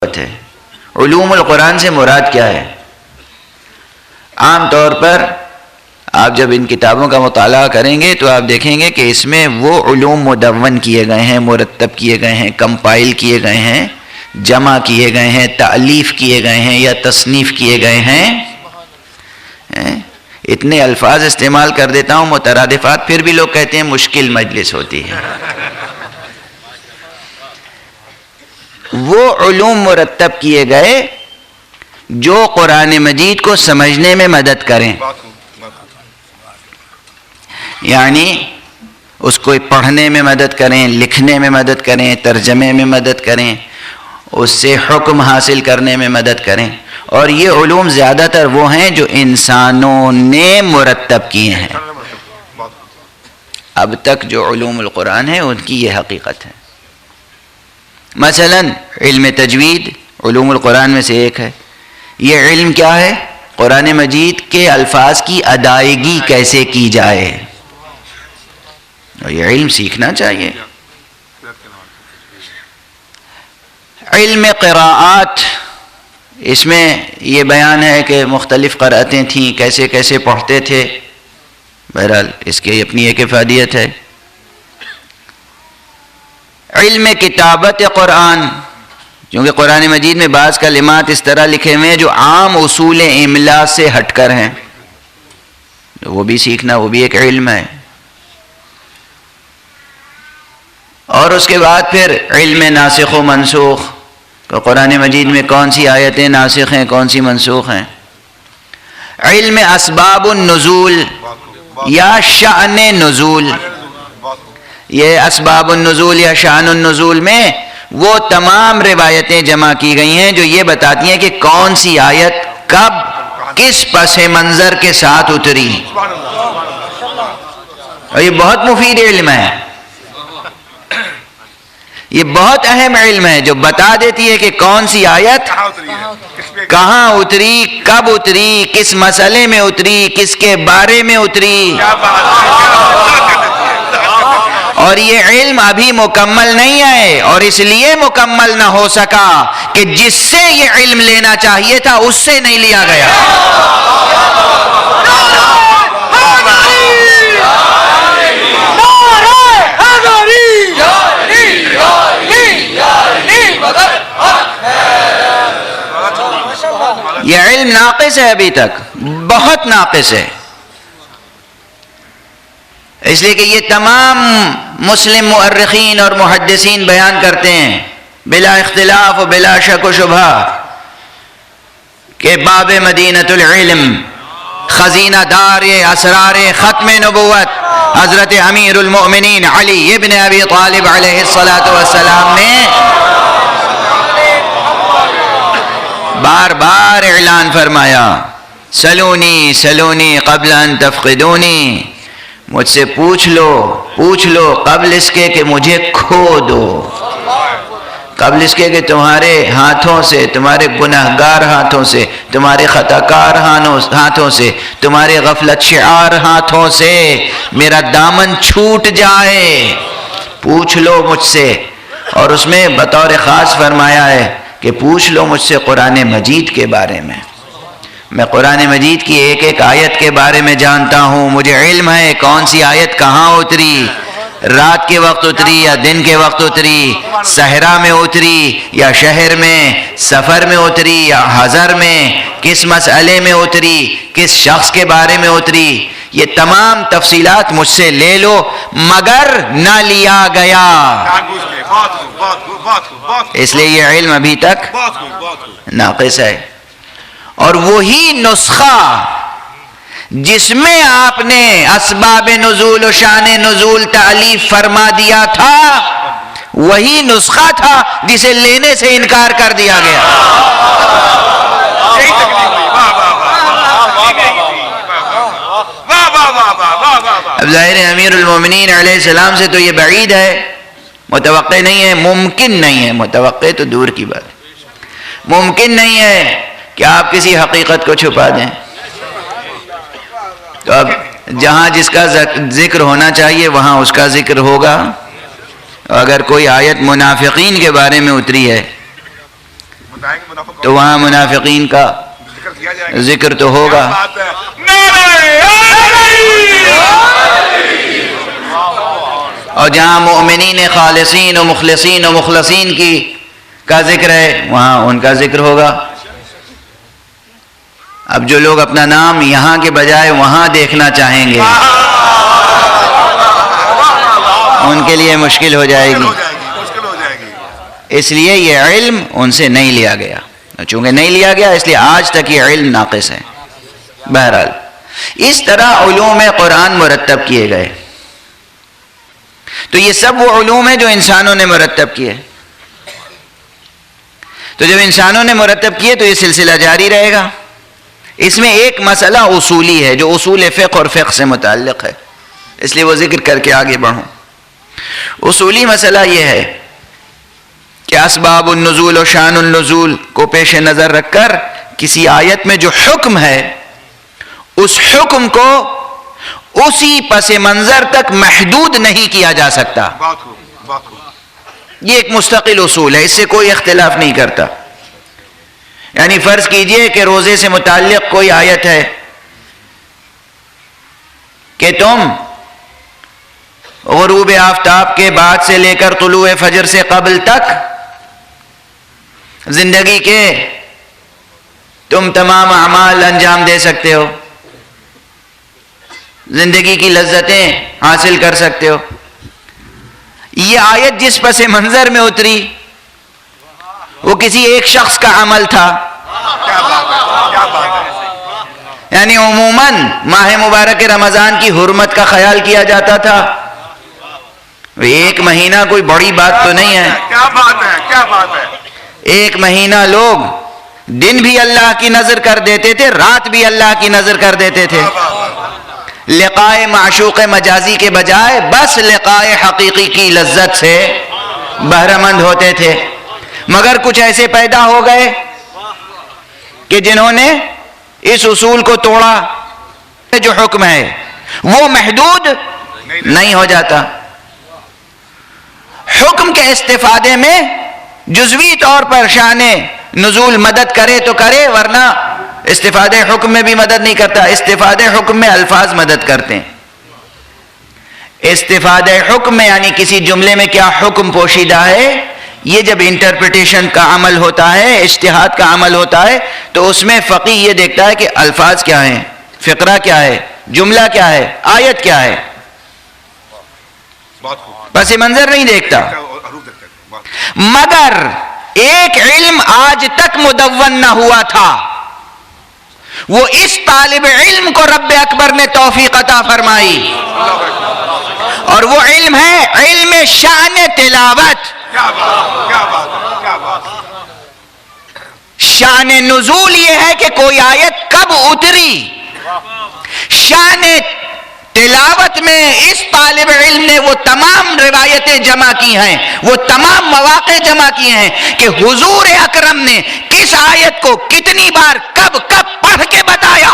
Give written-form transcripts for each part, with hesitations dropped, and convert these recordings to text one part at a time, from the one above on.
ہے۔ علوم القرآن سے مراد کیا ہے؟ عام طور پر آپ جب ان کتابوں کا مطالعہ کریں گے تو آپ دیکھیں گے کہ اس میں وہ علوم مدون کیے گئے ہیں، مرتب کیے گئے ہیں، کمپائل کیے گئے ہیں، جمع کیے گئے ہیں، تألیف کیے گئے ہیں یا تصنیف کیے گئے ہیں۔ اتنے الفاظ استعمال کر دیتا ہوں مترادفات، پھر بھی لوگ کہتے ہیں مشکل مجلس ہوتی ہے۔ وہ علوم مرتب کیے گئے جو قرآن مجید کو سمجھنے میں مدد کریں، یعنی اس کو پڑھنے میں مدد کریں، لکھنے میں مدد کریں، ترجمے میں مدد کریں، اس سے حکم حاصل کرنے میں مدد کریں۔ اور یہ علوم زیادہ تر وہ ہیں جو انسانوں نے مرتب کیے ہیں۔ اب تک جو علوم القرآن ہے ان کی یہ حقیقت ہے۔ مثلا علم تجوید علوم القرآن میں سے ایک ہے۔ یہ علم کیا ہے؟ قرآن مجید کے الفاظ کی ادائیگی کیسے کی جائے، اور یہ علم سیکھنا چاہیے۔ علم قراءات، اس میں یہ بیان ہے کہ مختلف قرأتیں تھیں، کیسے کیسے پڑھتے تھے، بہرحال اس کی اپنی ایک افادیت ہے۔ علم کتابت قرآن، کیونکہ قرآن مجید میں بعض کلمات اس طرح لکھے ہوئے ہیں جو عام اصول املا سے ہٹ کر ہیں، وہ بھی سیکھنا، وہ بھی ایک علم ہے۔ اور اس کے بعد پھر علم ناسخ و منسوخ، کہ قرآن مجید میں کون سی آیتیں ناسخ ہیں، کون سی منسوخ ہیں۔ علم اسباب النزول یا شأن نزول، یہ اسباب النزول یا شأن النزول میں وہ تمام روایتیں جمع کی گئی ہیں جو یہ بتاتی ہیں کہ کون سی آیت کب کس پس منظر کے ساتھ اتری، اور یہ بہت مفید علم ہے، یہ بہت اہم علم ہے جو بتا دیتی ہے کہ کون سی آیت کہاں اتری، کب اتری، کس مسئلے میں اتری، کس کے بارے میں اتری۔ اور یہ علم ابھی مکمل نہیں ہے، اور اس لیے مکمل نہ ہو سکا کہ جس سے یہ علم لینا چاہیے تھا اس سے نہیں لیا گیا۔ یہ علم ناقص ہے، ابھی تک بہت ناقص ہے، اس لیے کہ یہ تمام مسلم مؤرخین اور محدثین بیان کرتے ہیں بلا اختلاف و بلا شک و شبہ کہ باب مدینۃ العلم، خزینہ دار اسرار ختم نبوت حضرت امیر المؤمنین علی ابن ابی طالب علیہ السلام نے بار بار اعلان فرمایا، سلونی سلونی قبل ان تفقدونی، مجھ سے پوچھ لو قبل اس کے کہ مجھے کھو دو، قبل اس کے کہ تمہارے ہاتھوں سے، تمہارے گناہگار ہاتھوں سے، تمہارے خطاکار ہاتھوں سے، تمہارے غفلت شعار ہاتھوں سے میرا دامن چھوٹ جائے، پوچھ لو مجھ سے۔ اور اس میں بطور خاص فرمایا ہے کہ پوچھ لو مجھ سے قرآن مجید کے بارے میں قرآن مجید کی ایک ایک آیت کے بارے میں جانتا ہوں، مجھے علم ہے کون سی آیت کہاں اتری، رات کے وقت اتری یا دن کے وقت اتری، صحرا میں اتری یا شہر میں، سفر میں اتری یا حضر میں، کس مسئلے میں اتری، کس شخص کے بارے میں اتری، یہ تمام تفصیلات مجھ سے لے لو، مگر نہ لیا گیا۔ اس لیے یہ علم ابھی تک ناقص ہے۔ اور وہی نسخہ جس میں آپ نے اسباب نزول و شان نزول تألیف فرما دیا تھا، وہی نسخہ تھا جسے لینے سے انکار کر دیا گیا۔ اب ظاہر ہے امیر المومنین علیہ السلام سے تو یہ بعید ہے، متوقع نہیں ہے، ممکن نہیں ہے، متوقع تو دور کی بات، ممکن نہیں ہے کہ آپ کسی حقیقت کو چھپا دیں۔ تو اب جہاں جس کا ذکر ہونا چاہیے وہاں اس کا ذکر ہوگا، اگر کوئی آیت منافقین کے بارے میں اتری ہے تو وہاں منافقین کا ذکر تو ہوگا. اور جہاں مومنین خالصین و مخلصین کی کا ذکر ہے وہاں ان کا ذکر ہوگا. اب جو لوگ اپنا نام یہاں کے بجائے وہاں دیکھنا چاہیں گے ان کے لیے مشکل ہو جائے گی. اس لیے یہ علم ان سے نہیں لیا گیا. چونکہ نہیں لیا گیا اس لیے آج تک یہ علم ناقص ہے. بہرحال اس طرح علوم قرآن مرتب کیے گئے. تو یہ سب وہ علوم ہیں جو انسانوں نے مرتب کیے. تو جب انسانوں نے مرتب کیے تو یہ سلسلہ جاری رہے گا. اس میں ایک مسئلہ اصولی ہے جو اصول فقہ اور فقہ سے متعلق ہے, اس لیے وہ ذکر کر کے آگے بڑھوں. اصولی مسئلہ یہ ہے کہ اسباب النزول و شان النزول کو پیش نظر رکھ کر کسی آیت میں جو حکم ہے اس حکم کو اسی پس منظر تک محدود نہیں کیا جا سکتا. یہ ایک مستقل اصول ہے, اس سے کوئی اختلاف نہیں کرتا. یعنی فرض کیجئے کہ روزے سے متعلق کوئی آیت ہے کہ تم غروب آفتاب کے بعد سے لے کر طلوع فجر سے قبل تک زندگی کے تم تمام اعمال انجام دے سکتے ہو, زندگی کی لذتیں حاصل کر سکتے ہو. یہ آیت جس پس منظر میں اتری وہ کسی ایک شخص کا عمل تھا. یعنی عموماً ماہ مبارک رمضان کی حرمت کا خیال کیا جاتا تھا. ایک مہینہ کوئی بڑی بات تو نہیں ہے. کیا بات ہے. ایک مہینہ لوگ دن بھی اللہ کی نظر کر دیتے تھے, رات بھی اللہ کی نظر کر دیتے تھے. لقائے معشوق مجازی کے بجائے بس لقائے حقیقی کی لذت سے بہرہ مند ہوتے تھے. مگر کچھ ایسے پیدا ہو گئے کہ جنہوں نے اس اصول کو توڑا. جو حکم ہے وہ محدود نہیں ہو جاتا. حکم کے استفادے میں جزوی طور پر شان نزول مدد کرے تو کرے, ورنہ استفادے حکم میں بھی مدد نہیں کرتا. استفادے حکم میں الفاظ مدد کرتے ہیں. استفادے حکم میں یعنی کسی جملے میں کیا حکم پوشیدہ ہے, یہ جب انٹرپریٹیشن کا عمل ہوتا ہے, اجتہاد کا عمل ہوتا ہے, تو اس میں فقیہ یہ دیکھتا ہے کہ الفاظ کیا ہیں, فقرہ کیا ہے, جملہ کیا ہے, آیت کیا ہے. پس منظر نہیں دیکھتا. مگر ایک علم آج تک مدون نہ ہوا تھا, وہ اس طالب علم کو رب اکبر نے توفیق عطا فرمائی, اور وہ علم ہے علم شان تلاوت. شان نزول یہ ہے کہ کوئی آیت کب اتری. شان تلاوت میں اس طالب علم نے وہ تمام روایتیں جمع کی ہیں, وہ تمام مواقع جمع کیے ہیں کہ حضور اکرم نے کس آیت کو کتنی بار کب پڑھ کے بتایا.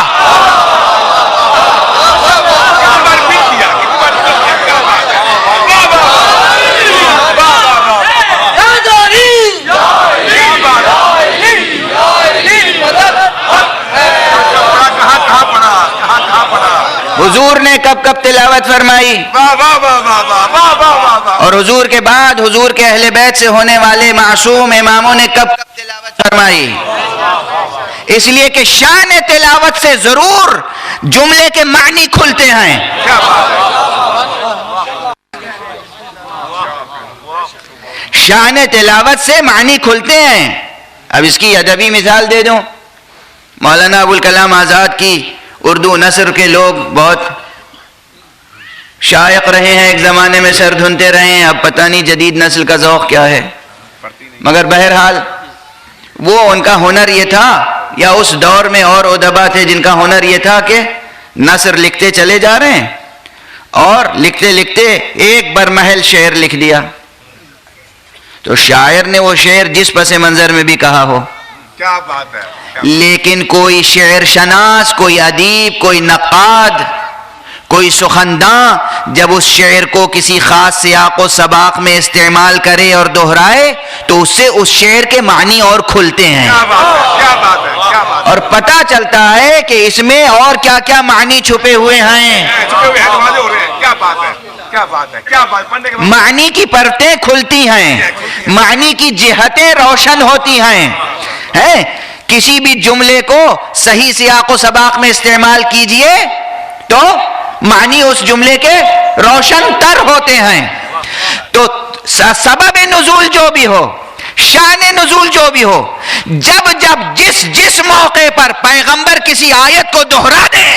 حضور نے کب تلاوت فرمائی, اور حضور کے بعد حضور کے اہل بیت سے ہونے والے معصوم اماموں نے کب تلاوت فرمائی. اس لیے کہ شان تلاوت سے ضرور جملے کے معنی کھلتے ہیں. شان تلاوت سے معنی کھلتے ہیں. اب اس کی ادبی مثال دے دوں. مولانا ابوالکلام آزاد کی اردو نثر کے لوگ بہت شائق رہے ہیں, ایک زمانے میں سر دھنتے رہے ہیں. اب پتہ نہیں جدید نسل کا ذوق کیا ہے, مگر بہرحال وہ ان کا ہنر یہ تھا, یا اس دور میں اور ادبا تھے جن کا ہنر یہ تھا کہ نثر لکھتے چلے جا رہے ہیں, اور لکھتے لکھتے ایک برمحل شعر لکھ دیا. تو شاعر نے وہ شعر جس پس منظر میں بھی کہا ہو, کیا بات ہے, لیکن کوئی شعر شناس, کوئی ادیب, کوئی نقاد, کوئی سخنداں جب اس شعر کو کسی خاص سیاق و سباق میں استعمال کرے اور دہرائے تو اس سے اس شعر کے معنی اور کھلتے ہیں، کیا بات ہے، کیا بات ہے، کیا بات ہے. اور پتہ چلتا ہے کہ اس میں اور کیا کیا معنی چھپے ہوئے ہیں. چھپے ہوئے ہیں تو واضح ہو رہے ہیں. کیا بات ہے، کیا بات ہے، کیا بات. پڑھنے کے بعد معنی کی پرتیں کھلتی ہیں، معنی کی جہتیں روشن ہوتی ہیں. کسی بھی جملے کو صحیح سیاق و سباق میں استعمال کیجئے تو معنی اس جملے کے روشن تر ہوتے ہیں. تو سبب نزول جو بھی ہو، شان نزول جو بھی ہو، جب جس موقع پر پیغمبر کسی آیت کو دہرا دیں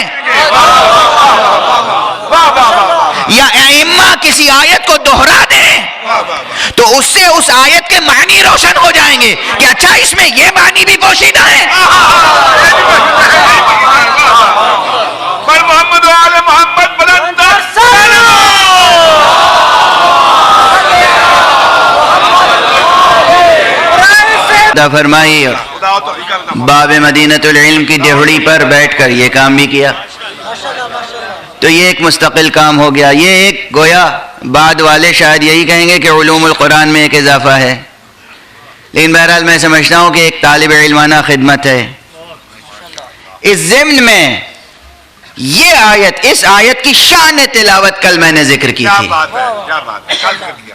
یا ائمہ کسی آیت کو دہرا دیں تو اس سے اس آیت کے معنی روشن ہو جائیں گے کہ اچھا اس میں یہ معنی بھی پوشیدہ ہے. پر محمد و آل محمد بلند فرمائی. باب مدینۃ العلم کی دہڑی پر بیٹھ کر یہ کام بھی کیا تو یہ ایک مستقل کام ہو گیا. یہ ایک گویا بعد والے شاید یہی کہیں گے کہ علوم القرآن میں ایک اضافہ ہے، لیکن بہرحال میں سمجھتا ہوں کہ ایک طالب علمانہ خدمت ہے. اس ضمن میں یہ آیت، اس آیت کی شان تلاوت کل میں نے ذکر کی کیا تھی بات ہے، کیا بات ہے. کل کر دیا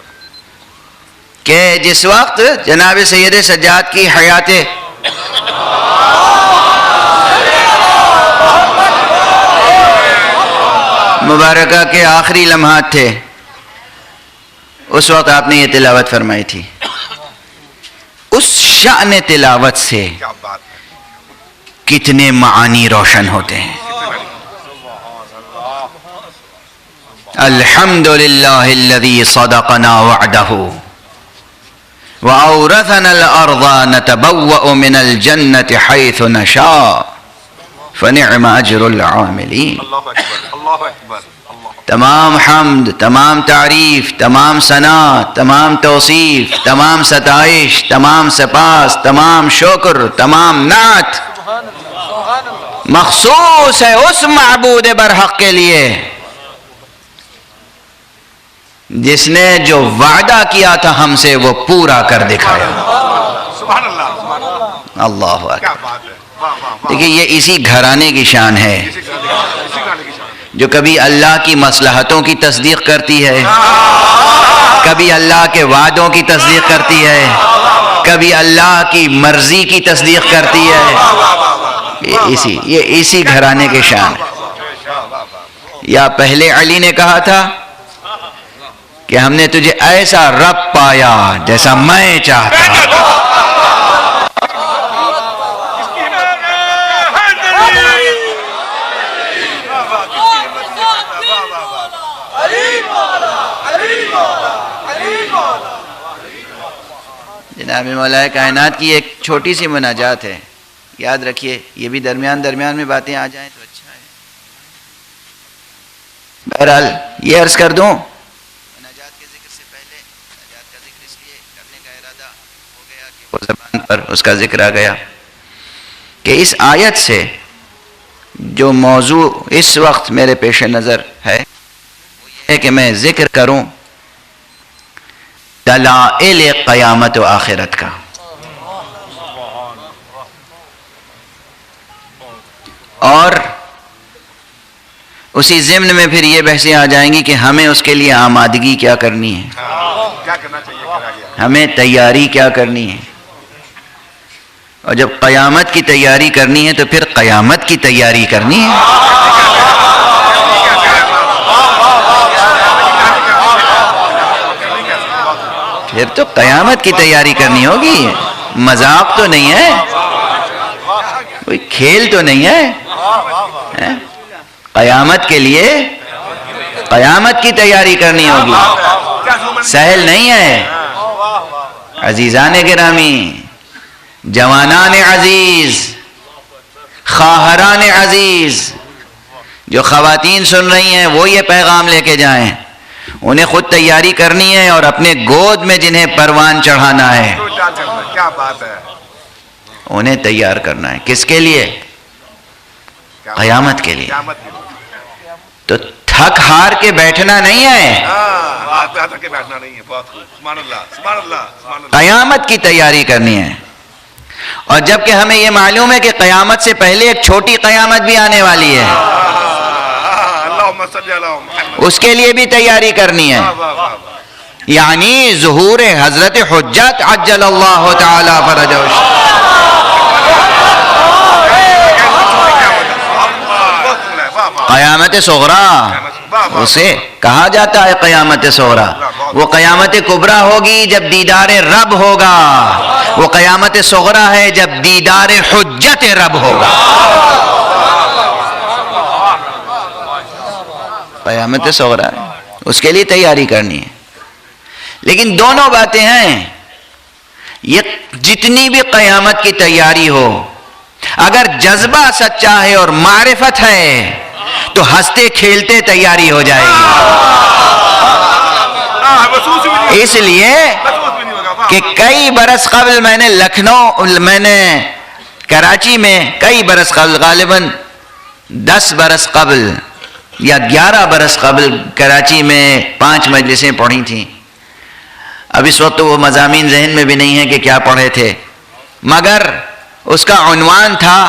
کہ جس وقت جناب سید سجاد کی حیات مبارکہ کے آخری لمحات تھے، اس وقت آپ نے یہ تلاوت فرمائی تھی. اس شأن تلاوت سے کیا بات ہے. کتنے معانی روشن ہوتے ہیں. الحمدللہ الذی صدقنا وعدہ وَأَوْرَثَنَا الْأَرْضَ نَتَبَوَّأُ مِنَ الْجَنَّةِ حَيْثُ نَشَاءُ فَنِعْمَ أَجْرُ الْعَامِلِينَ. اللہ اکبر، اللہ اکبر، اللہ. تمام حمد، تمام تعریف، تمام ثنا، تمام توصیف، تمام ستائش، تمام سپاس، تمام شکر، تمام نعت مخصوص ہے اس معبود برحق کے لیے جس نے جو وعدہ کیا تھا ہم سے وہ پورا کر دکھایا. سبحان اللہ، سبحان اللہ. اللہ کیا اکبر. بات ہے. واہ واہ واہ. دیکھیں یہ اسی گھرانے کی شان ہے اسی گانے کی شان. جو کبھی اللہ کی مصلحتوں کی تصدیق کرتی ہے، کبھی اللہ کے وعدوں کی تصدیق کرتی ہے، کبھی اللہ کی مرضی کی تصدیق کرتی ہے. یہ اسی گھرانے کی شان ہے. یا پہلے علی نے کہا تھا کہ ہم نے تجھے ایسا رب پایا جیسا میں چاہتا ہوں. جناب مولا کائنات کی ایک چھوٹی سی مناجات ہے، یاد رکھیے. یہ بھی درمیان میں باتیں آ جائیں تو اچھا ہے. بہرحال یہ عرض کر دوں، مناجات کے ذکر سے پہلے مناجات کا ذکر اس لیے کرنے کا ارادہ ہو گیا کہ وہ زبان پر اس کا ذکر آ گیا کہ اس آیت سے جو موضوع اس وقت میرے پیش نظر ہے وہ یہ ہے کہ میں ذکر کروں دلائل قیامت و آخرت کا. اور اسی ضمن میں پھر یہ بحثیں آ جائیں گی کہ ہمیں اس کے لیے آمادگی کیا کرنی ہے، کیا کرنا چاہیے، کرا گیا. ہمیں تیاری کیا کرنی ہے. اور جب قیامت کی تیاری کرنی ہے تو پھر قیامت کی تیاری کرنی ہے. پھر تو قیامت کی تیاری کرنی ہوگی. مذاق تو نہیں ہے، کوئی کھیل تو نہیں ہے. قیامت کے لیے قیامت کی تیاری کرنی ہوگی، سہل نہیں ہے. عزیزان گرامی، جوانان عزیز، خواہران عزیز، جو خواتین سن رہی ہیں وہ یہ پیغام لے کے جائیں. انہیں خود تیاری کرنی ہے اور اپنے گود میں جنہیں پروان چڑھانا ہے کیا بات ہے، انہیں تیار کرنا ہے. کس کے لیے؟ قیامت کے لیے. تو حق ہار کے بیٹھنا نہیں ہے، بات پہ آ کے بیٹھنا نہیں ہے. بہت خوب. سبحان اللہ سبحان اللہ سبحان اللہ. قیامت کی تیاری کرنی ہے. اور جبکہ ہمیں یہ معلوم ہے کہ قیامت سے پہلے ایک چھوٹی قیامت بھی آنے والی ہے، اللہم صلی علی محمد. اس کے لیے بھی تیاری کرنی ہے. یعنی ظہور حضرت حجت عجل اللہ تعالی فرجہ. قیامت صغریٰ اسے کہا جاتا ہے قیامت صغریٰ. وہ قیامت کبریٰ ہوگی جب دیدار رب ہوگا، وہ قیامت صغریٰ ہے جب دیدار حجت رب ہوگا. قیامت صغریٰ ہے، اس کے لیے تیاری کرنی ہے. لیکن دونوں باتیں ہیں. یہ جتنی بھی قیامت کی تیاری ہو، اگر جذبہ سچا ہے اور معرفت ہے تو ہنستے کھیلتے تیاری ہو جائے گی. اس لیے کہ کئی برس قبل میں نے کراچی میں کئی برس قبل، غالباً 10 برس قبل یا 11 برس قبل کراچی میں 5 مجلسیں پڑھی تھیں. اب اس وقت وہ مضامین ذہن میں بھی نہیں ہیں کہ کیا پڑھے تھے، مگر اس کا عنوان تھا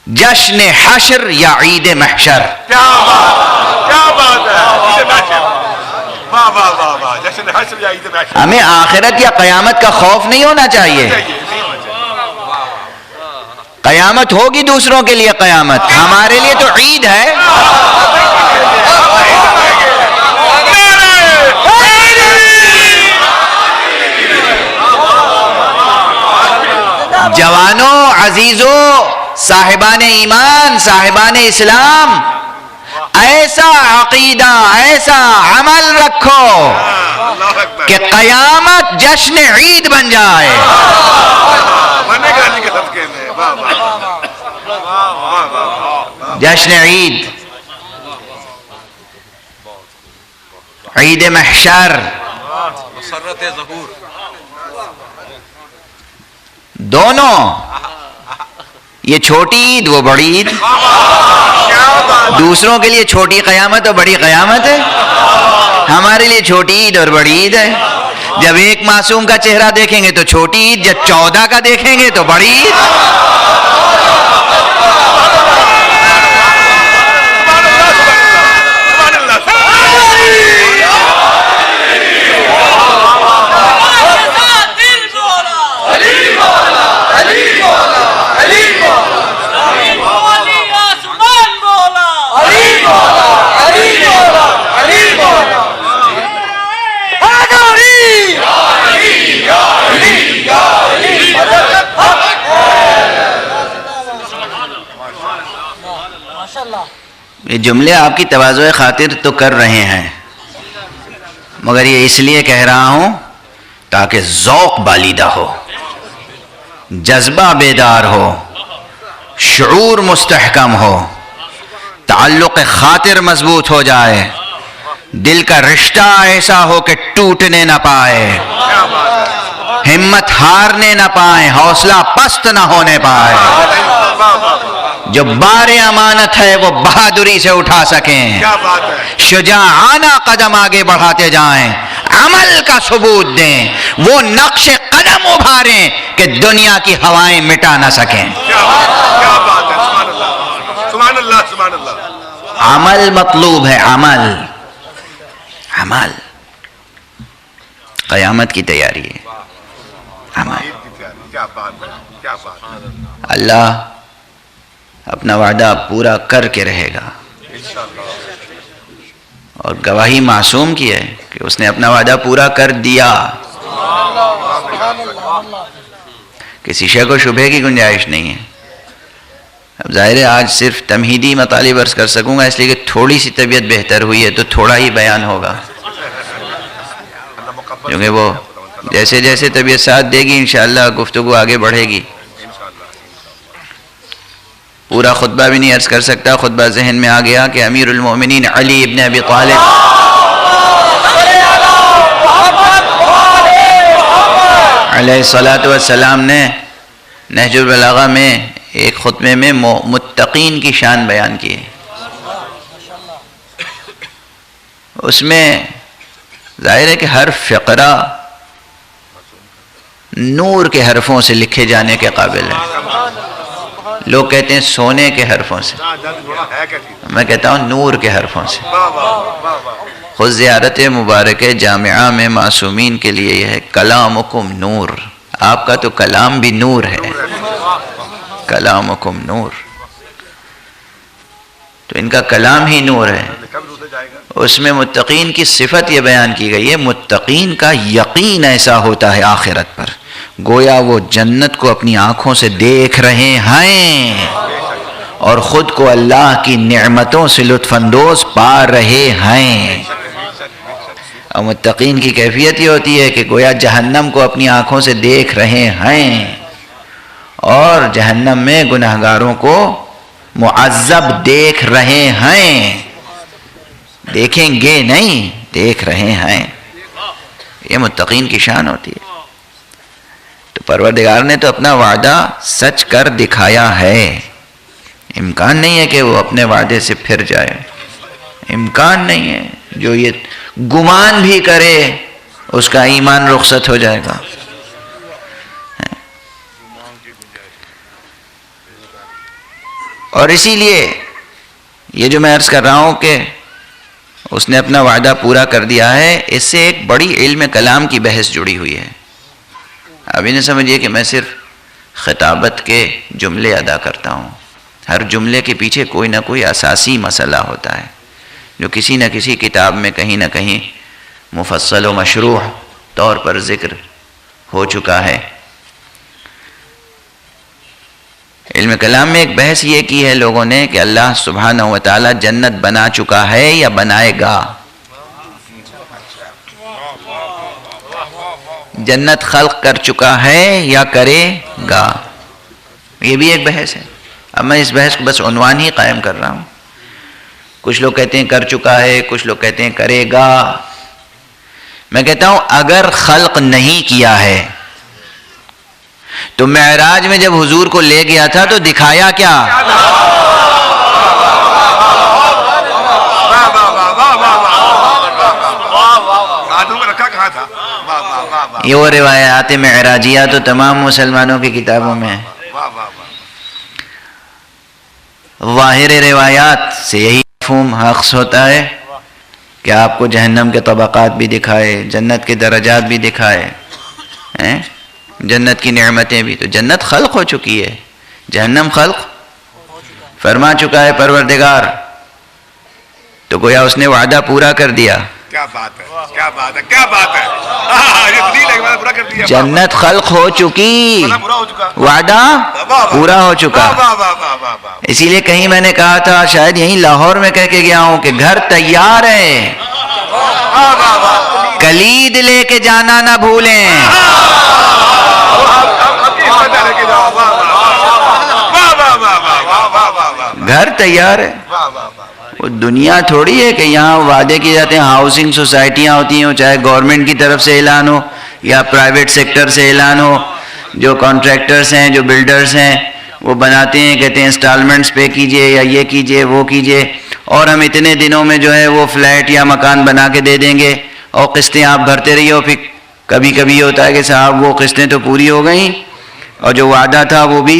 جشن حشر یا عید محشر. کیا بات ہے. واہ واہ واہ واہ. جشن حشر یا عید محشر. ہمیں آخرت یا قیامت کا خوف نہیں ہونا چاہیے. قیامت ہوگی دوسروں کے لیے قیامت، ہمارے لیے تو عید ہے. جوانوں، عزیزوں، صاحبان ایمان، صاحبان اسلام، ایسا عقیدہ، ایسا عمل رکھو کہ قیامت جشن عید بن جائے. جشن عید، عید محشر، دونوں. یہ چھوٹی عید، وہ بڑی عید. دوسروں کے لیے چھوٹی قیامت اور بڑی قیامت ہے، ہمارے لیے چھوٹی عید اور بڑی عید ہے. جب ایک معصوم کا چہرہ دیکھیں گے تو چھوٹی عید، جب 14 کا دیکھیں گے تو بڑی عید. یہ جملے آپ کی تواضع خاطر تو کر رہے ہیں، مگر یہ اس لیے کہہ رہا ہوں تاکہ ذوق بالیدہ ہو، جذبہ بیدار ہو، شعور مستحکم ہو، تعلق خاطر مضبوط ہو جائے، دل کا رشتہ ایسا ہو کہ ٹوٹنے نہ پائے، ہمت ہارنے نہ پائے، حوصلہ پست نہ ہونے پائے. جو بار امانت ہے وہ بہادری سے اٹھا سکیں، شجاعانہ قدم آگے بڑھاتے جائیں، عمل کا ثبوت دیں، وہ نقش قدم ابھاریں کہ دنیا کی ہوائیں مٹا نہ سکیں. عمل مطلوب ہے، عمل قیامت کی تیاری ہے. عمل. اللہ اپنا وعدہ پورا کر کے رہے گا، اور گواہی معصوم کی ہے کہ اس نے اپنا وعدہ پورا کر دیا. کسی شے کو شبہ کی گنجائش نہیں ہے. اب ظاہر ہے آج صرف تمہیدی مطالب عرض کر سکوں گا، اس لیے کہ تھوڑی سی طبیعت بہتر ہوئی ہے تو تھوڑا ہی بیان ہوگا، کیونکہ وہ جیسے جیسے طبیعت ساتھ دے گی انشاءاللہ گفتگو آگے بڑھے گی. پورا خطبہ بھی نہیں عرض کر سکتا، خطبہ ذہن میں آ گیا کہ امیر المومنین علی ابن ابی طالب علیہ الصلاۃ والسلام نے نہج البلاغہ میں ایک خطبے میں متقین کی شان بیان کی ہے. اس میں ظاہر ہے کہ ہر فقرہ نور کے حرفوں سے لکھے جانے کے قابل ہے۔ لوگ کہتے ہیں سونے کے حرفوں سے، میں کہتا ہوں نور کے حرفوں سے۔ خود زیارت مبارک جامعہ میں معصومین کے لیے یہ ہے کلامکم نور، آپ کا تو کلام بھی نور ہے، کلامکم نور، تو ان کا کلام ہی نور ہے۔ اس میں متقین کی صفت یہ بیان کی گئی ہے، متقین کا یقین ایسا ہوتا ہے آخرت پر گویا وہ جنت کو اپنی آنکھوں سے دیکھ رہے ہیں اور خود کو اللہ کی نعمتوں سے لطف اندوز پا رہے ہیں۔ اور متقین کی کیفیت یہ ہوتی ہے کہ گویا جہنم کو اپنی آنکھوں سے دیکھ رہے ہیں اور جہنم میں گناہگاروں کو معذب دیکھ رہے ہیں، دیکھیں گے نہیں، دیکھ رہے ہیں۔ یہ متقین کی شان ہوتی ہے۔ تو پروردگار نے تو اپنا وعدہ سچ کر دکھایا ہے، امکان نہیں ہے کہ وہ اپنے وعدے سے پھر جائے، امکان نہیں ہے۔ جو یہ گمان بھی کرے اس کا ایمان رخصت ہو جائے گا۔ اور اسی لیے یہ جو میں عرض کر رہا ہوں کہ اس نے اپنا وعدہ پورا کر دیا ہے، اس سے ایک بڑی علم کلام کی بحث جڑی ہوئی ہے۔ ابھی نہ سمجھیے کہ میں صرف خطابت کے جملے ادا کرتا ہوں، ہر جملے کے پیچھے کوئی نہ کوئی اساسی مسئلہ ہوتا ہے جو کسی نہ کسی کتاب میں کہیں نہ کہیں مفصل و مشروح طور پر ذکر ہو چکا ہے۔ علم کلام میں ایک بحث یہ کی ہے لوگوں نے کہ اللہ سبحانہ و تعالی جنت بنا چکا ہے یا بنائے گا، جنت خلق کر چکا ہے یا کرے گا، یہ بھی ایک بحث ہے۔ اب میں اس بحث کو بس عنوان ہی قائم کر رہا ہوں۔ کچھ لوگ کہتے ہیں کر چکا ہے، کچھ لوگ کہتے ہیں کرے گا۔ میں کہتا ہوں اگر خلق نہیں کیا ہے تو معراج میں جب حضور کو لے گیا تھا تو دکھایا کیا؟ یہ وہ روایات معراجیہ تو تمام مسلمانوں کی کتابوں میں ہے۔ ظاہر روایات سے یہی مفہوم حاصل ہوتا ہے کہ آپ کو جہنم کے طبقات بھی دکھائے، جنت کے درجات بھی دکھائے، جنت کی نعمتیں بھی۔ تو جنت خلق ہو چکی ہے، جہنم خلق فرما چکا ہے پروردگار، تو گویا اس نے وعدہ پورا کر دیا۔ کیا بات ہے، کیا بات ہے، کیا بات ہے، یہ دلیل ہے کہ وعدہ پورا کر دیا۔ جنت خلق ہو چکی، وعدہ پورا ہو چکا۔ اسی لیے کہیں میں نے کہا تھا، شاید یہیں لاہور میں کہہ کے گیا ہوں کہ گھر تیار ہے، کلید لے کے جانا نہ بھولیں۔ گھر تیار ہے، وہ دنیا تھوڑی ہے کہ یہاں وعدے کیے جاتے ہیں۔ ہاؤسنگ سوسائٹیاں ہوتی ہیں، چاہے گورنمنٹ کی طرف سے اعلان ہو یا پرائیویٹ سیکٹر سے اعلان ہو، جو کانٹریکٹرز ہیں، جو بلڈرز ہیں، وہ بناتے ہیں، کہتے ہیں انسٹالمنٹس پے کیجئے یا یہ کیجئے وہ کیجئے، اور ہم اتنے دنوں میں جو ہے وہ فلیٹ یا مکان بنا کے دے دیں گے اور قسطیں آپ بھرتے رہیے۔ اور پھر کبھی کبھی یہ ہوتا ہے کہ صاحب وہ قسطیں تو پوری ہو گئیں اور جو وعدہ تھا وہ بھی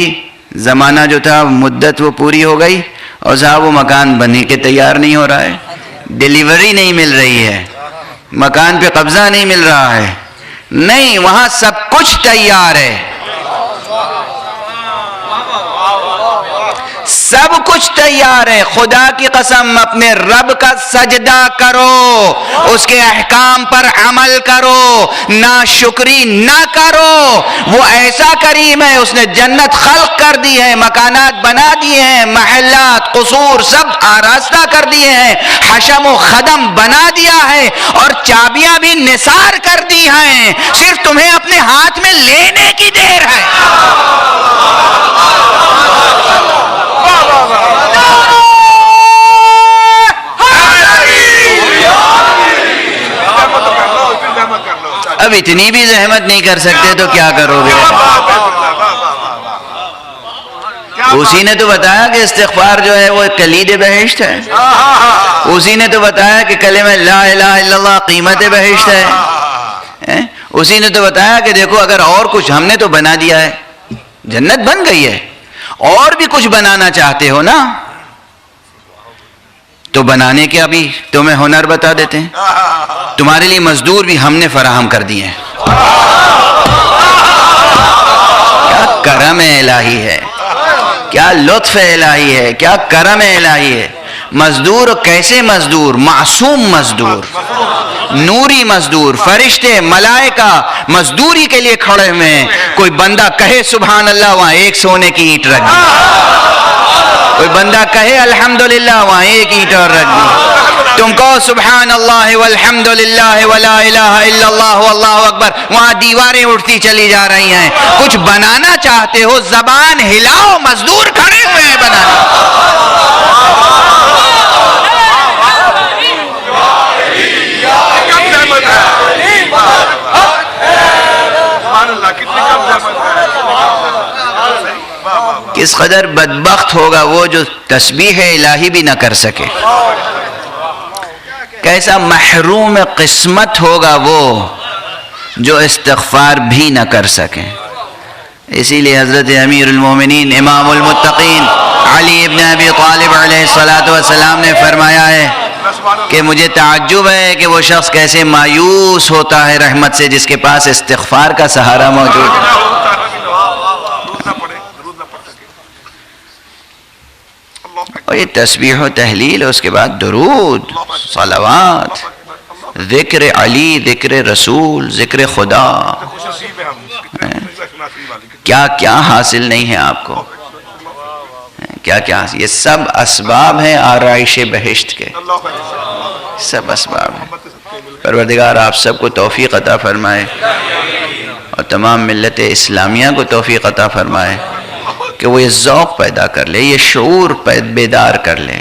زمانہ جو تھا مدت وہ پوری ہو گئی اور صاحب وہ مکان بنے کے تیار نہیں ہو رہا ہے، ڈیلیوری نہیں مل رہی ہے، مکان پہ قبضہ نہیں مل رہا ہے۔ نہیں، وہاں سب کچھ تیار ہے، سب کچھ تیار ہے۔ خدا کی قسم، اپنے رب کا سجدہ کرو، اس کے احکام پر عمل کرو، ناشکری نہ کرو۔ وہ ایسا کریم ہے، اس نے جنت خلق کر دی ہے، مکانات بنا دیے ہیں، محلات، قصور سب آراستہ کر دیے ہیں، حشم و خدم بنا دیا ہے اور چابیاں بھی نثار کر دی ہیں، صرف تمہیں اپنے ہاتھ میں لینے کی دیر ہے۔ اب اتنی بھی زحمت نہیں کر سکتے تو کیا کرو گے؟ اسی نے تو بتایا کہ استغفار جو ہے وہ کلید بہشت ہے. اسی نے تو بتایا کہ کلمہ لا الہ الا اللہ قیمت بہشت ہے. اسی نے تو بتایا کہ دیکھو اگر اور کچھ ہم نے تو بنا دیا ہے، جنت بن گئی ہے، اور بھی کچھ بنانا چاہتے ہو نا تو بنانے کے ابھی تمہیں ہنر بتا دیتے ہیں. تمہارے لیے مزدور بھی ہم نے فراہم کر دیے ہیں. کیا کرم الہی ہے، کیا لطف الہی ہے، کیا کرم الہی ہے. مزدور کیسے مزدور؟ معصوم مزدور، نوری مزدور، فرشتے ملائکہ مزدوری کے لیے کھڑے ہوئے ہیں. کوئی بندہ کہے سبحان اللہ وہاں ایک سونے کی اینٹ رکھ دی، کوئی بندہ کہے الحمدللہ وہاں ایک اینٹ اور رکھ دی. تم کہو سبحان اللہ والحمدللہ ولا الہ الا اللہ واللہ اکبر، وہاں دیواریں اٹھتی چلی جا رہی ہیں. کچھ بنانا چاہتے ہو زبان ہلاؤ، مزدور کھڑے ہوئے ہیں بنانے. کس قدر بدبخت ہوگا وہ جو تسبیح الہی بھی نہ کر سکے، کیسا محروم قسمت ہوگا وہ جو استغفار بھی نہ کر سکے. اسی لیے حضرت امیر المومنین امام المتقین علی ابن ابی طالب علیہ الصلوۃ والسلام نے فرمایا ہے کہ مجھے تعجب ہے کہ وہ شخص کیسے مایوس ہوتا ہے رحمت سے جس کے پاس استغفار کا سہارا موجود ہے. اور یہ تسبیح و تحلیل، اس کے بعد درود، صلوات، ذکر علی، ذکر رسول، ذکر خدا. کیا کیا حاصل نہیں ہے آپ کو، کیا کیا حاصل. یہ سب اسباب ہیں آرائش بہشت کے، سب اسباب ہیں. پروردگار آپ سب کو توفیق عطا فرمائے اور تمام ملت اسلامیہ کو توفیق عطا فرمائے کہ وہ یہ ذوق پیدا کر لے، یہ شعور بیدار کر لے.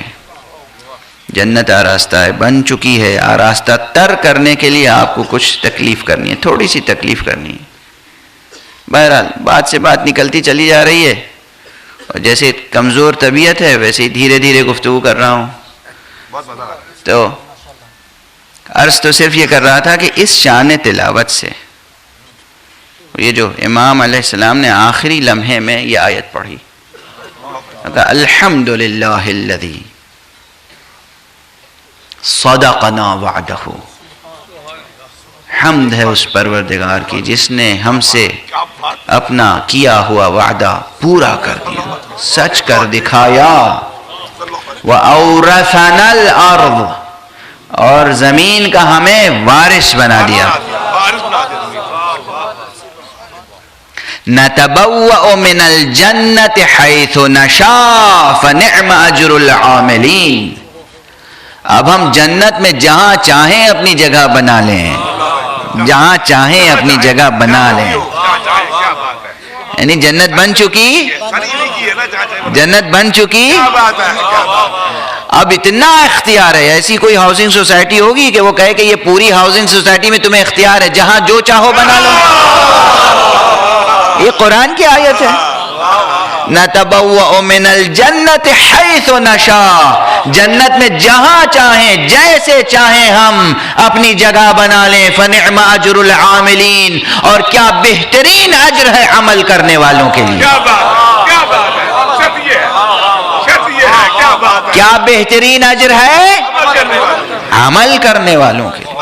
جنت آراستہ ہے، بن چکی ہے. آراستہ تر کرنے کے لیے آپ کو کچھ تکلیف کرنی ہے، تھوڑی سی تکلیف کرنی ہے. بہرحال بات سے بات نکلتی چلی جا رہی ہے اور جیسے کمزور طبیعت ہے ویسے ہی دھیرے دھیرے گفتگو کر رہا ہوں. تو عرض تو صرف یہ کر رہا تھا کہ اس شان تلاوت سے یہ جو امام علیہ السلام نے آخری لمحے میں یہ آیت پڑھی، الحمدللہ الذی صدقنا وعدہ. حمد ہے اس پروردگار کی جس نے ہم سے اپنا کیا ہوا وعدہ پورا کر دیا، سچ کر دکھایا. وَأَوْرَثَنَا الْأَرْضَ، اور زمین کا ہمیں وارث بنا دیا. نَتَبَوَّأُ مِنَ الْجَنَّةِ حَيْثُ نَشَاءُ فَنِعْمَ أَجْرُ الْعَامِلِينَ. اب ہم جنت میں جہاں چاہیں اپنی جگہ بنا لیں، جہاں چاہیں اپنی جگہ بنا لیں. یعنی جنت بن چکی، جنت بن چکی. اب اتنا اختیار ہے. ایسی کوئی ہاؤسنگ سوسائٹی ہوگی کہ وہ کہے کہ یہ پوری ہاؤسنگ سوسائٹی میں تمہیں اختیار ہے، جہاں جو چاہو بنا لو. یہ قرآن کی آیت ہے. نَتَبَوَّأُ مِنَ الْجَنَّةِ حَيْثُ نَشَاءُ، جنت میں جہاں چاہیں جیسے چاہیں ہم اپنی جگہ بنا لیں. فَنِعْمَ أَجْرُ الْعَامِلِينَ، اور کیا بہترین اجر ہے عمل کرنے والوں کے لیے. کیا بہترین اجر ہے عمل کرنے والوں کے لیے،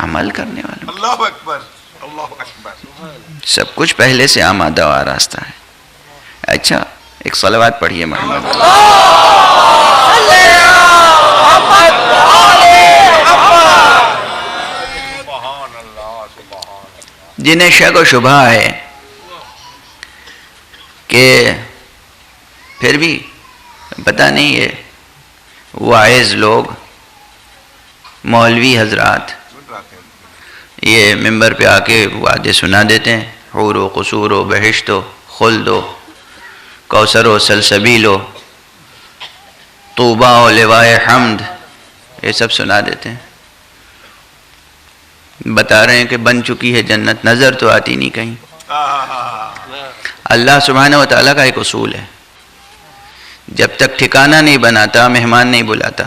عمل کرنے والوں. اللہ اکبر، اللہ اکبر. سب کچھ پہلے سے آمادہ و آراستہ ہے. اچھا ایک صلوات پڑھیے محمد. جنہیں شک و شبہ ہے کہ پھر بھی پتہ نہیں ہے واعظ لوگ، مولوی حضرات یہ ممبر پہ آ کے وعدے سنا دیتے ہیں، حور و قصور و بہشت و خلد و کوثر و سلسبیل و طوبہ و لوائے حمد، یہ سب سنا دیتے ہیں. بتا رہے ہیں کہ بن چکی ہے جنت، نظر تو آتی نہیں کہیں. اللہ سبحانہ و تعالیٰ کا ایک اصول ہے، جب تک ٹھکانہ نہیں بناتا مہمان نہیں بلاتا.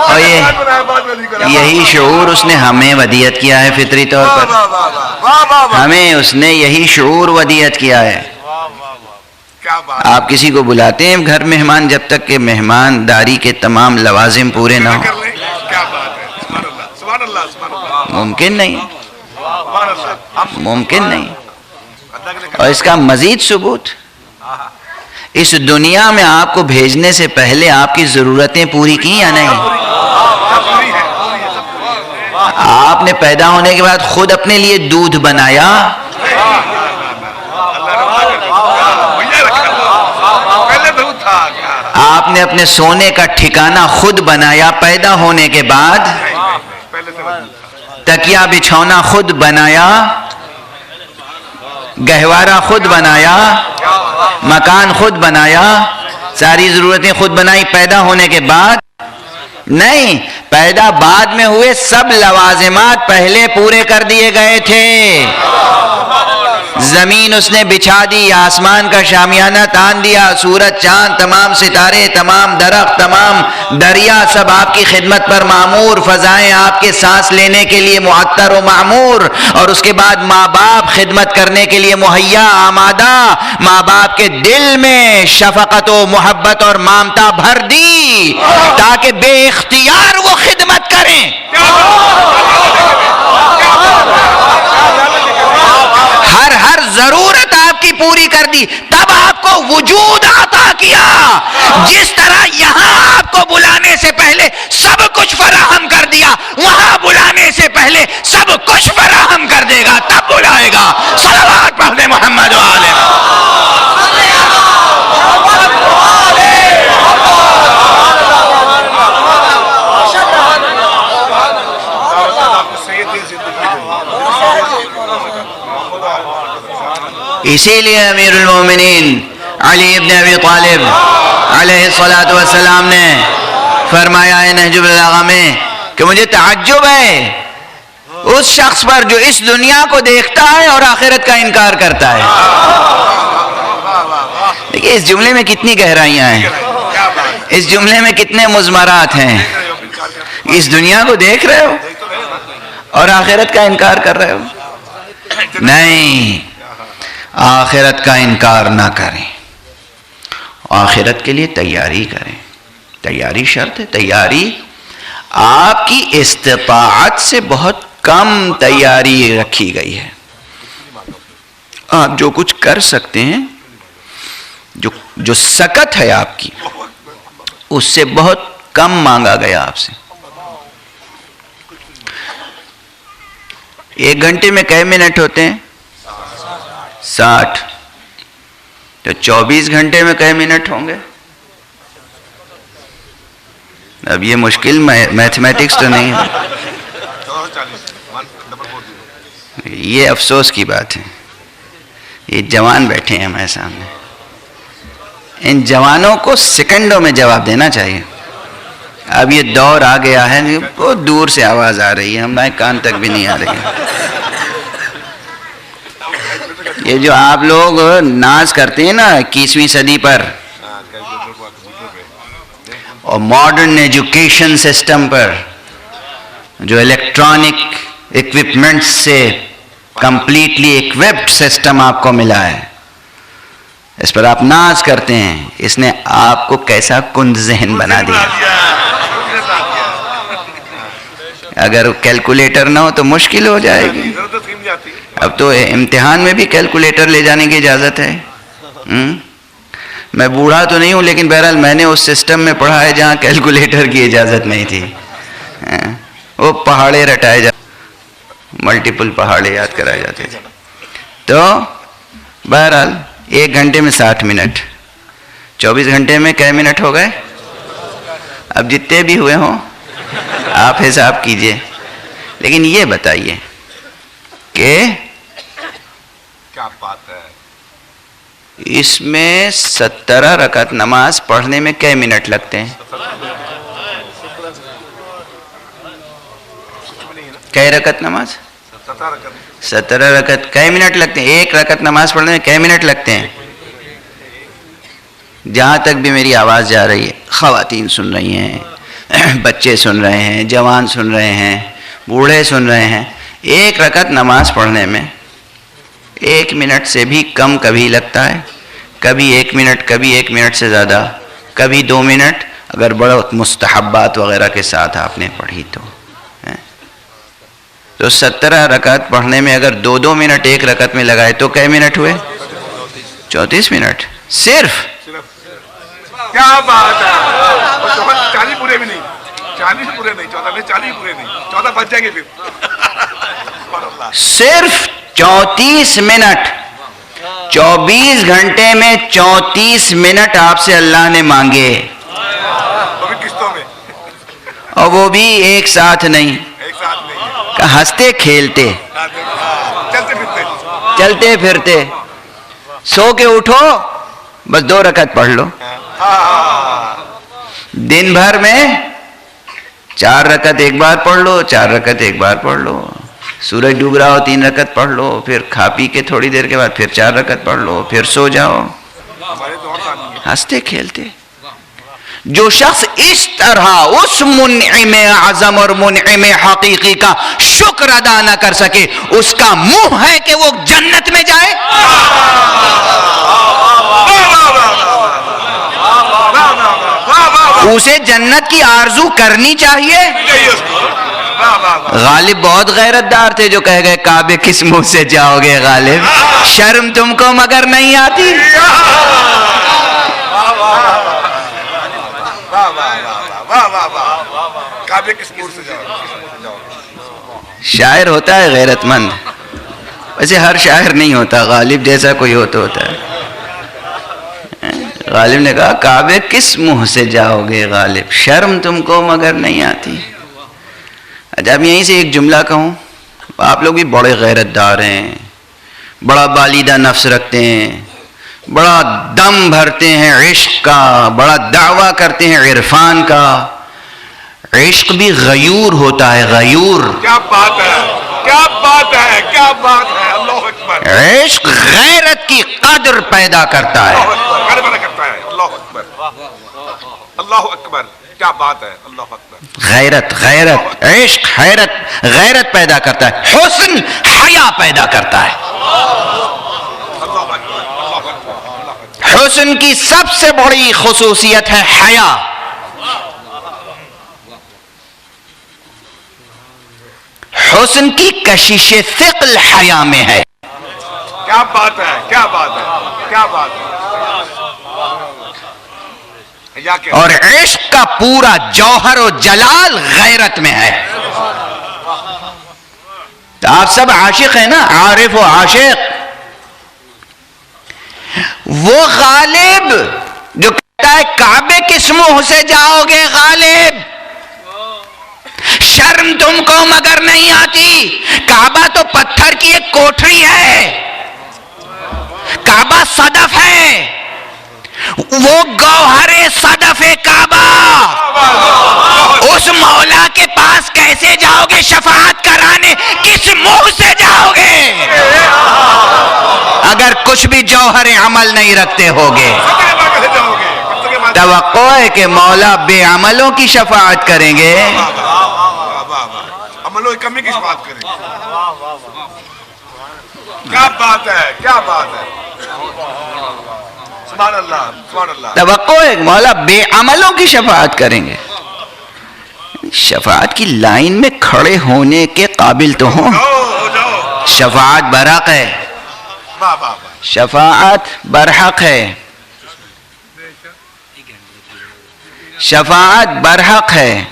اور یہی شعور اس نے ہمیں ودیت کیا ہے فطری طور پر. ہمیں اس نے یہی شعور ودیت کیا ہے. آپ کسی کو بلاتے ہیں گھر مہمان جب تک کہ مہمانداری کے تمام لوازم پورے نہ ہوں. ممکن نہیں، ممکن نہیں. اور اس کا مزید ثبوت، اس دنیا میں آپ کو بھیجنے سے پہلے آپ کی ضرورتیں پوری کی یا نہیں؟ آپ نے پیدا ہونے کے بعد خود اپنے لیے دودھ بنایا، آپ نے اپنے سونے کا ٹھکانہ خود بنایا پیدا ہونے کے بعد، تکیا بچھونا خود بنایا، گہوارہ خود بنایا، مکان خود بنایا، ساری ضرورتیں خود بنائی پیدا ہونے کے بعد. نہیں، پیدا بعد میں ہوئے، سب لوازمات پہلے پورے کر دیے گئے تھے. زمین اس نے بچھا دی، آسمان کا شامیانہ تان دیا، سورج چاند تمام ستارے تمام درخت تمام دریا سب آپ کی خدمت پر معمور، فضائیں آپ کے سانس لینے کے لیے معطر و معمور. اور اس کے بعد ماں باپ خدمت کرنے کے لیے مہیا آمادہ. ماں باپ کے دل میں شفقت و محبت اور ممتا بھر دی تاکہ بے اختیار وہ خدمت کریں. ہر ضرورت آپ کی پوری کر دی، تب آپ کو وجود عطا کیا. جس طرح یہاں آپ کو بلانے سے پہلے سب کچھ فراہم کر دیا، وہاں بلانے سے پہلے سب کچھ فراہم کر دے گا، تب بلائے گا. صلوات پڑھ دیں محمد و آلہ. اسی لیے امیر المومنین علی ابن ابی طالب علیہ الصلاۃ والسلام نے فرمایا ہے نہج البلاغہ میں کہ مجھے تعجب ہے اس شخص پر جو اس دنیا کو دیکھتا ہے اور آخرت کا انکار کرتا ہے. دیکھیے اس جملے میں کتنی گہرائیاں ہیں، اس جملے میں کتنے مضمرات ہیں. اس دنیا کو دیکھ رہے ہو اور آخرت کا انکار کر رہے ہو. نہیں، آخرت کا انکار نہ کریں، آخرت کے لیے تیاری کریں. تیاری شرط ہے. تیاری آپ کی استطاعت سے بہت کم تیاری رکھی گئی ہے. آپ جو کچھ کر سکتے ہیں، جو سکت ہے آپ کی، اس سے بہت کم مانگا گیا آپ سے. 1 گھنٹے میں کئے منٹ ہوتے ہیں؟ 60. تو 24 گھنٹے میں کئے منٹ ہوں گے؟ اب یہ مشکل میتھمیٹکس تو نہیں ہے. یہ افسوس کی بات ہے، یہ جوان بیٹھے ہیں ہمارے سامنے، ان جوانوں کو سیکنڈوں میں جواب دینا چاہیے. اب یہ دور آ گیا ہے، بہت دور سے آواز آ رہی ہے، ہمارے کان تک بھی نہیں آ رہی ہے. یہ جو آپ لوگ ناز کرتے ہیں نا 21ویں صدی پر اور ماڈرن ایجوکیشن سسٹم پر، جو الیکٹرانک ایکوپمنٹ سے کمپلیٹلی ایکوپڈ سسٹم آپ کو ملا ہے، اس پر آپ ناز کرتے ہیں. اس نے آپ کو کیسا کند ذہن بنا دیا. اگر کیلکولیٹر نہ ہو تو مشکل ہو جائے گی. اب تو امتحان میں بھی کیلکولیٹر لے جانے کی اجازت ہے. میں بوڑھا تو نہیں ہوں، لیکن بہرحال میں نے اس سسٹم میں پڑھا ہے جہاں کیلکولیٹر کی اجازت نہیں تھی. وہ پہاڑے رٹائے جاتے، ملٹیپل پہاڑے یاد کرائے جاتے تھے. تو بہرحال 1 گھنٹے میں 60 منٹ، 24 گھنٹے میں کئے منٹ ہو گئے؟ اب جتنے بھی ہوئے ہوں آپ حساب کیجئے. لیکن یہ بتائیے کہ کیا بات ہے، اس میں 17 رکعت نماز پڑھنے میں کئے منٹ لگتے ہیں؟ کئی رکعت نماز؟ 17 رکعت. 17 رکعت. کئی منٹ لگتے ہیں ایک رکعت نماز پڑھنے میں؟ کئی منٹ لگتے ہیں؟ جہاں تک بھی میری آواز جا رہی ہے، خواتین سن رہی ہیں، بچے سن رہے ہیں، جوان سن رہے ہیں، بوڑھے سن رہے ہیں، ایک رکعت نماز پڑھنے میں 1 منٹ سے بھی کم کبھی لگتا ہے، کبھی 1 منٹ، کبھی 1 منٹ سے زیادہ، کبھی 2 منٹ، اگر بڑا مستحبات وغیرہ کے ساتھ آپ نے پڑھی تو 17 رکعت پڑھنے میں اگر 2 منٹ ایک رکعت میں لگائے تو کئے منٹ ہوئے؟ 34 منٹ صرف. کیا بات ہے. 40 پورے بھی نہیں، 40 پورے نہیں، 14 نہیں، 40 پورے نہیں، 14 بچ جائیں گے پھر. صرف 34 منٹ. 24 گھنٹے میں 34 منٹ آپ سے اللہ نے مانگے، وہ بھی قسطوں میں، اور وہ بھی ایک ساتھ نہیں، ایک ساتھ نہیں. ہنستے کھیلتے، چلتے پھرتے. چلتے پھرتے. سو کے اٹھو بس 2 رکعت پڑھ لو. دن بھر میں 4 رکعت ایک بار پڑھ لو، 4 رکعت ایک بار پڑھ لو. سورج ڈوب رہا ہو 3 رکعت پڑھ لو، پھر کھا پی کے تھوڑی دیر کے بعد پھر 4 رکعت پڑھ لو، پھر سو جاؤ. ہنستے کھیلتے. جو شخص اس طرح اس منعم اعظم اور منعم حقیقی کا شکر ادا نہ کر سکے، اس کا منہ ہے کہ وہ جنت میں جائے. اسے جنت کی آرزو کرنی چاہیے. غالب بہت غیرت دار تھے جو کہہ گئے کعبے کس منہ سے جاؤ گے غالب، شرم تم کو مگر نہیں آتی. شاعر ہوتا ہے غیرت مند، ویسے ہر شاعر نہیں ہوتا، غالب جیسا کوئی ہوتا ہے. غالب نے کہا کعبے کس منہ سے جاؤ گے غالب، شرم تم کو مگر نہیں آتی. جب یہیں سے ایک جملہ کہوں، آپ لوگ بھی بڑے غیرت دار ہیں، بڑا بالیدہ نفس رکھتے ہیں، بڑا دم بھرتے ہیں عشق کا، بڑا دعویٰ کرتے ہیں عرفان کا. عشق بھی غیور ہوتا ہے، غیور. کیا بات ہے، کیا بات ہے، کیا بات ہے. اللہ اکبر. عشق غیرت کی قدر پیدا کرتا ہے. اللہ اکبر، اللہ اکبر. کیا بات ہے. اللہ اکبر. غیرت، غیرت، عشق حیرت، غیرت پیدا کرتا ہے. حسن حیا پیدا کرتا ہے. حسن کی سب سے بڑی خصوصیت ہے حیا. حسن کی کشش ثقل حیا میں ہے. کیا بات ہے، کیا بات ہے، کیا بات ہے. اور عشق کا پورا جوہر و جلال غیرت میں ہے. تو آپ سب عاشق ہیں نا، عارف و عاشق. وہ غالب جو کہتا ہے کعبے کس منہ سے جاؤ گے غالب، شرم تم کو مگر نہیں آتی. کعبہ تو پتھر کی ایک کوٹھری ہے، کعبہ صدف ہے، وہ گوہر صدف کعبہ. اس مولا کے پاس کیسے جاؤ گے شفاعت کرانے، کس منہ سے جاؤ گے اگر کچھ بھی جوہر عمل نہیں رکھتے ہوگے؟ توقع ہے کہ مولا بے عملوں کی شفاعت کریں گے. عملوں کی کمی کی بات کریں. کیا بات ہے، کیا بات ہے. سبحان اللہ، سبحان اللہ. توقع ہے کہ مولا بے عملوں کی شفاعت کریں گے. شفاعت کی لائن میں کھڑے ہونے کے قابل تو ہوں. شفاعت برحق ہے، شفاعت برحق ہے، شفاعت برحق ہے.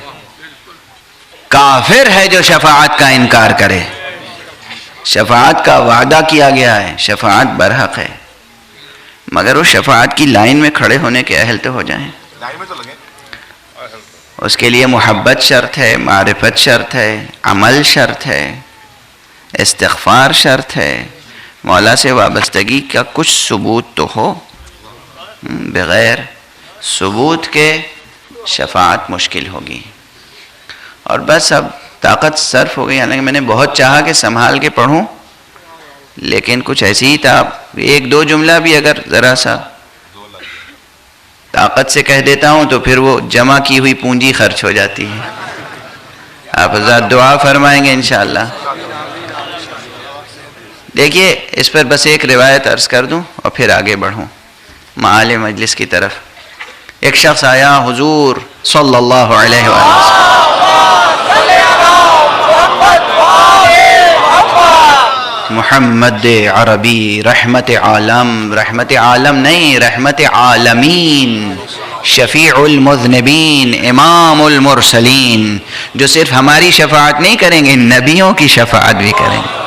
کافر ہے جو شفاعت کا انکار کرے. شفاعت کا وعدہ کیا گیا ہے، شفاعت برحق ہے، مگر وہ شفاعت کی لائن میں کھڑے ہونے کے اہل تو ہو جائیں. لائن میں تو لگے. اس کے لیے محبت شرط ہے، معرفت شرط ہے، عمل شرط ہے، استغفار شرط ہے، مولا سے وابستگی کا کچھ ثبوت تو ہو. بغیر ثبوت کے شفاعت مشکل ہوگی. اور بس اب طاقت صرف ہو گئی. حالانکہ میں نے بہت چاہا کہ سنبھال کے پڑھوں، لیکن کچھ ایسی ہی تھا. ایک دو جملہ بھی اگر ذرا سا طاقت سے کہہ دیتا ہوں تو پھر وہ جمع کی ہوئی پونجی خرچ ہو جاتی ہے. آپ حضرات دعا فرمائیں گے انشاءاللہ. دیکھیے اس پر بس ایک روایت عرض کر دوں اور پھر آگے بڑھوں معال مجلس کی طرف. ایک شخص آیا حضور صلی اللہ علیہ وسلم، محمد عربی رحمت عالم، رحمت عالم نہیں رحمت عالمین، شفیع المذنبین، امام المرسلین، جو صرف ہماری شفاعت نہیں کریں گے، نبیوں کی شفاعت بھی کریں گے.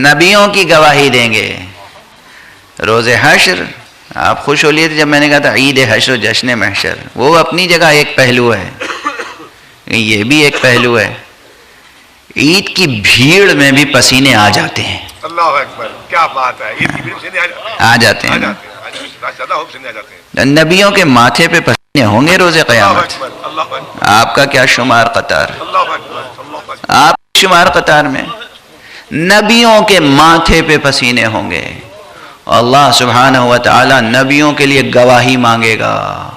نبیوں کی گواہی دیں گے روز حشر. آپ خوش ہو لیے تھے جب میں نے کہا تھا عید حشر و جشن محشر. وہ اپنی جگہ ایک پہلو ہے، یہ بھی ایک پہلو ہے. عید کی بھیڑ میں بھی پسینے آ جاتے ہیں. اللہ اکبر، کیا بات ہے. عید کی بھیڑ پسینے آ جاتے ہیں. زیادہ ہو پسینے آ جاتے ہیں. نبیوں کے ماتھے پہ پسینے ہوں گے روز قیامت. آپ کا کیا شمار قطار، آپ شمار قطار میں نبیوں کے ماتھے پہ پسینے ہوں گے. اللہ سبحانہ و تعالی نبیوں کے لیے گواہی مانگے گا.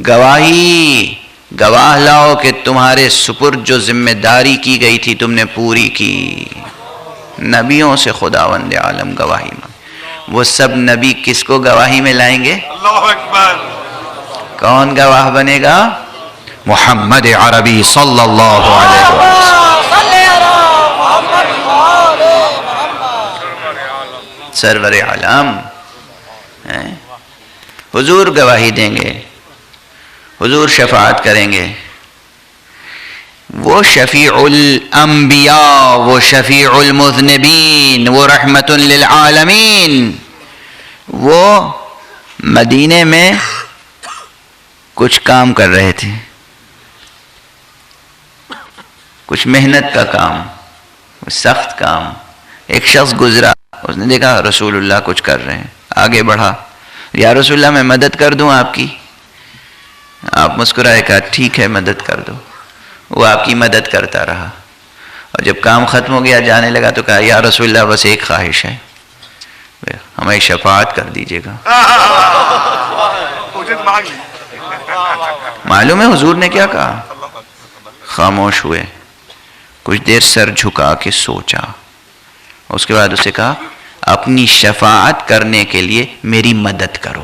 گواہی، گواہ لاؤ کہ تمہارے سپرد جو ذمہ داری کی گئی تھی تم نے پوری کی. نبیوں سے خداوند عالم گواہی مانگ. وہ سب نبی کس کو گواہی میں لائیں گے؟ اللہ اکبر. کون گواہ بنے گا؟ محمد عربی صلی اللہ علیہ وسلم. سرور عالم حضور گواہی دیں گے، حضور شفاعت کریں گے. وہ شفیع الانبیاء، وہ شفیع المذنبین، وہ رحمت للعالمین. وہ مدینے میں کچھ کام کر رہے تھے، کچھ محنت کا کام، سخت کام. ایک شخص گزرا، اس نے دیکھا رسول اللہ کچھ کر رہے ہیں، آگے بڑھا. یا رسول اللہ میں مدد کر دوں آپ کی؟ آپ مسکرائے، کہا ٹھیک ہے مدد کر دو. وہ آپ کی مدد کرتا رہا، اور جب کام ختم ہو گیا جانے لگا تو کہا یا رسول اللہ بس ایک خواہش ہے، ہمیں شفاعت کر دیجیے گا. معلوم ہے حضور نے کیا کہا؟ خاموش ہوئے، کچھ دیر سر جھکا کے سوچا. اس کے بعد اسے کہا اپنی شفاعت کرنے کے لیے میری مدد کرو.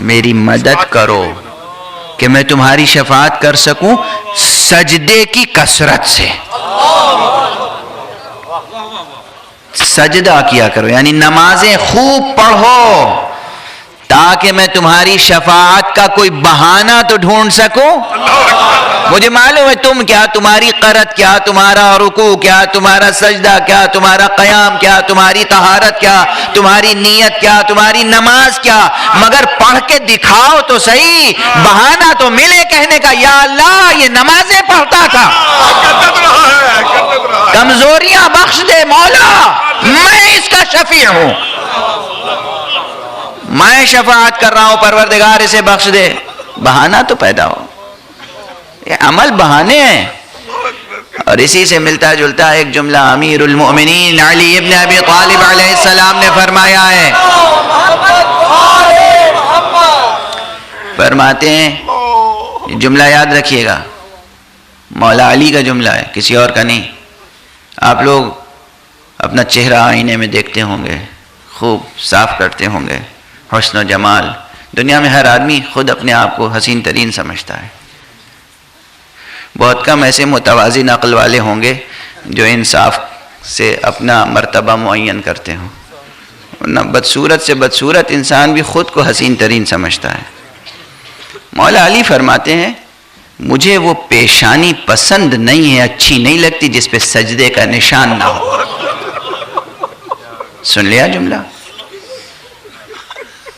میری مدد کرو کہ میں تمہاری شفاعت کر سکوں سجدے کی کثرت سے. سجدہ کیا کرو، یعنی نمازیں خوب پڑھو تاکہ میں تمہاری شفاعت کا کوئی بہانہ تو ڈھونڈ سکوں. مجھے معلوم ہے تم کیا، تمہاری قرت کیا، تمہارا رکوع کیا، تمہارا سجدہ کیا، تمہارا قیام کیا، تمہاری طہارت کیا، تمہاری نیت کیا، تمہاری نماز کیا، مگر پڑھ کے دکھاؤ تو صحیح. بہانہ تو ملے کہنے کا یا اللہ یہ نمازیں پڑھتا تھا، کمزوریاں بخش دے مولا، میں اس کا شفیع ہوں، میں شفاعت کر رہا ہوں، پروردگار اسے بخش دے. بہانہ تو پیدا ہو. یہ عمل بہانے ہیں. اور اسی سے ملتا جلتا ایک جملہ امیر المؤمنین علی ابن ابی طالب علیہ السلام نے فرمایا ہے. فرماتے ہیں، جملہ یاد رکھیے گا، مولا علی کا جملہ ہے، کسی اور کا نہیں. آپ لوگ اپنا چہرہ آئینے میں دیکھتے ہوں گے، خوب صاف کرتے ہوں گے، حسن و جمال. دنیا میں ہر آدمی خود اپنے آپ کو حسین ترین سمجھتا ہے. بہت کم ایسے متوازن عقل والے ہوں گے جو انصاف سے اپنا مرتبہ معین کرتے ہوں، ورنہ بدصورت سے بدصورت انسان بھی خود کو حسین ترین سمجھتا ہے. مولا علی فرماتے ہیں مجھے وہ پیشانی پسند نہیں ہے، اچھی نہیں لگتی جس پہ سجدے کا نشان نہ ہو. سن لیا جملہ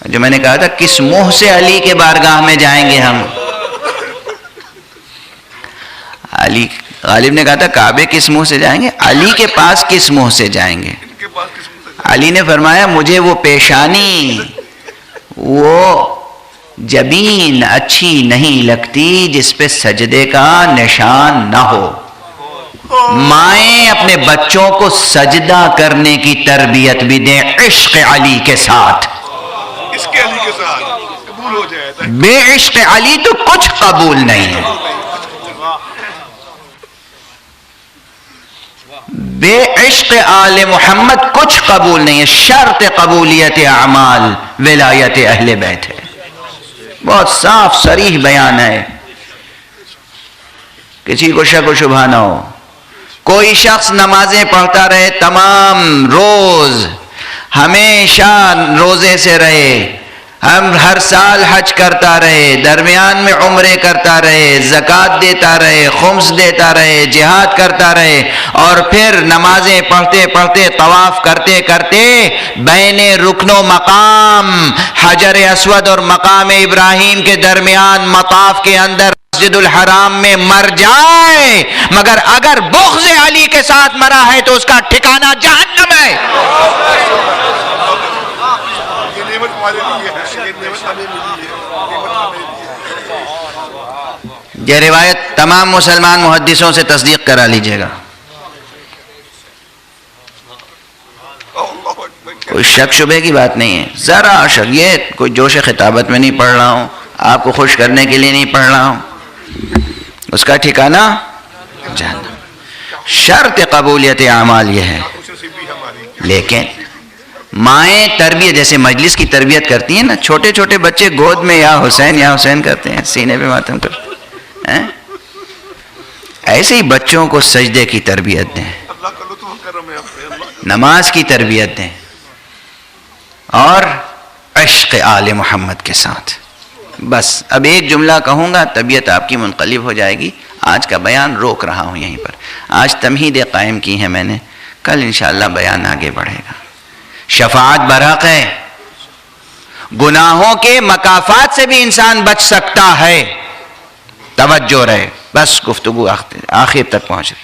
جو میں نے کہا تھا، کس منہ سے علی کے بارگاہ میں جائیں گے ہم؟ علی غالب نے کہا تھا کعبے کس منہ سے جائیں گے؟ علی کے پاس کس منہ سے جائیں گے؟ ان کے پاس کس منہ سے؟ علی نے فرمایا مجھے وہ پیشانی، وہ جبین اچھی نہیں لگتی جس پہ سجدے کا نشان نہ ہو۔ مائیں اپنے بچوں کو سجدہ کرنے کی تربیت بھی دیں عشق علی کے ساتھ۔ اس کے علی کے ساتھ قبول ہو جائے۔ بے عشق علی تو کچھ قبول نہیں ہے۔ بے عشق آل محمد کچھ قبول نہیں ہے۔ شرط قبولیت اعمال ولایت اہل بیت ہے۔ بہت صاف صریح بیان ہے، کسی کو شک و شبہ نہ ہو۔ کوئی شخص نمازیں پڑھتا رہے تمام روز، ہمیشہ روزے سے رہے، ہم ہر سال حج کرتا رہے، درمیان میں عمرے کرتا رہے، زکوٰۃ دیتا رہے، خمس دیتا رہے، جہاد کرتا رہے، اور پھر نمازیں پڑھتے پڑھتے طواف کرتے کرتے بین رکن و مقام حجر اسود اور مقام ابراہیم کے درمیان مطاف کے اندر مسجد الحرام میں مر جائے، مگر اگر بغض علی کے ساتھ مرا ہے تو اس کا ٹھکانہ جہنم ہے۔ یہ نعمت ہمارے لیے ہے، یہ نعمت ہمیں ملی ہے، نعمت ہمیں ملی ہے۔ یہ روایت تمام مسلمان محدثوں سے تصدیق کرا لیجئے گا، کوئی شک شبے کی بات نہیں ہے، ذرا شک، یہ کوئی جوش خطابت میں نہیں پڑھ رہا ہوں، آپ کو خوش کرنے کے لیے نہیں پڑھ رہا ہوں، اس کا ٹھکانہ جہنم۔ شرط قبولیت اعمال یہ ہے۔ لیکن مائیں تربیت، جیسے مجلس کی تربیت کرتی ہیں نا، چھوٹے چھوٹے بچے گود میں یا حسین کرتے ہیں، سینے پہ ماتم کرتے ہیں، ایسے ہی بچوں کو سجدے کی تربیت دیں، اللہ کا لطف و کرم ہے، نماز کی تربیت دیں، اور عشق آل محمد کے ساتھ۔ بس اب ایک جملہ کہوں گا، طبیعت آپ کی منقلب ہو جائے گی، آج کا بیان روک رہا ہوں یہیں پر۔ آج تمہیدیں قائم کی ہیں میں نے، کل انشاءاللہ بیان آگے بڑھے گا۔ شفاعت برحق ہے، گناہوں کے مکافات سے بھی انسان بچ سکتا ہے، توجہ رہے، بس گفتگو آخر تک پہنچ رہی۔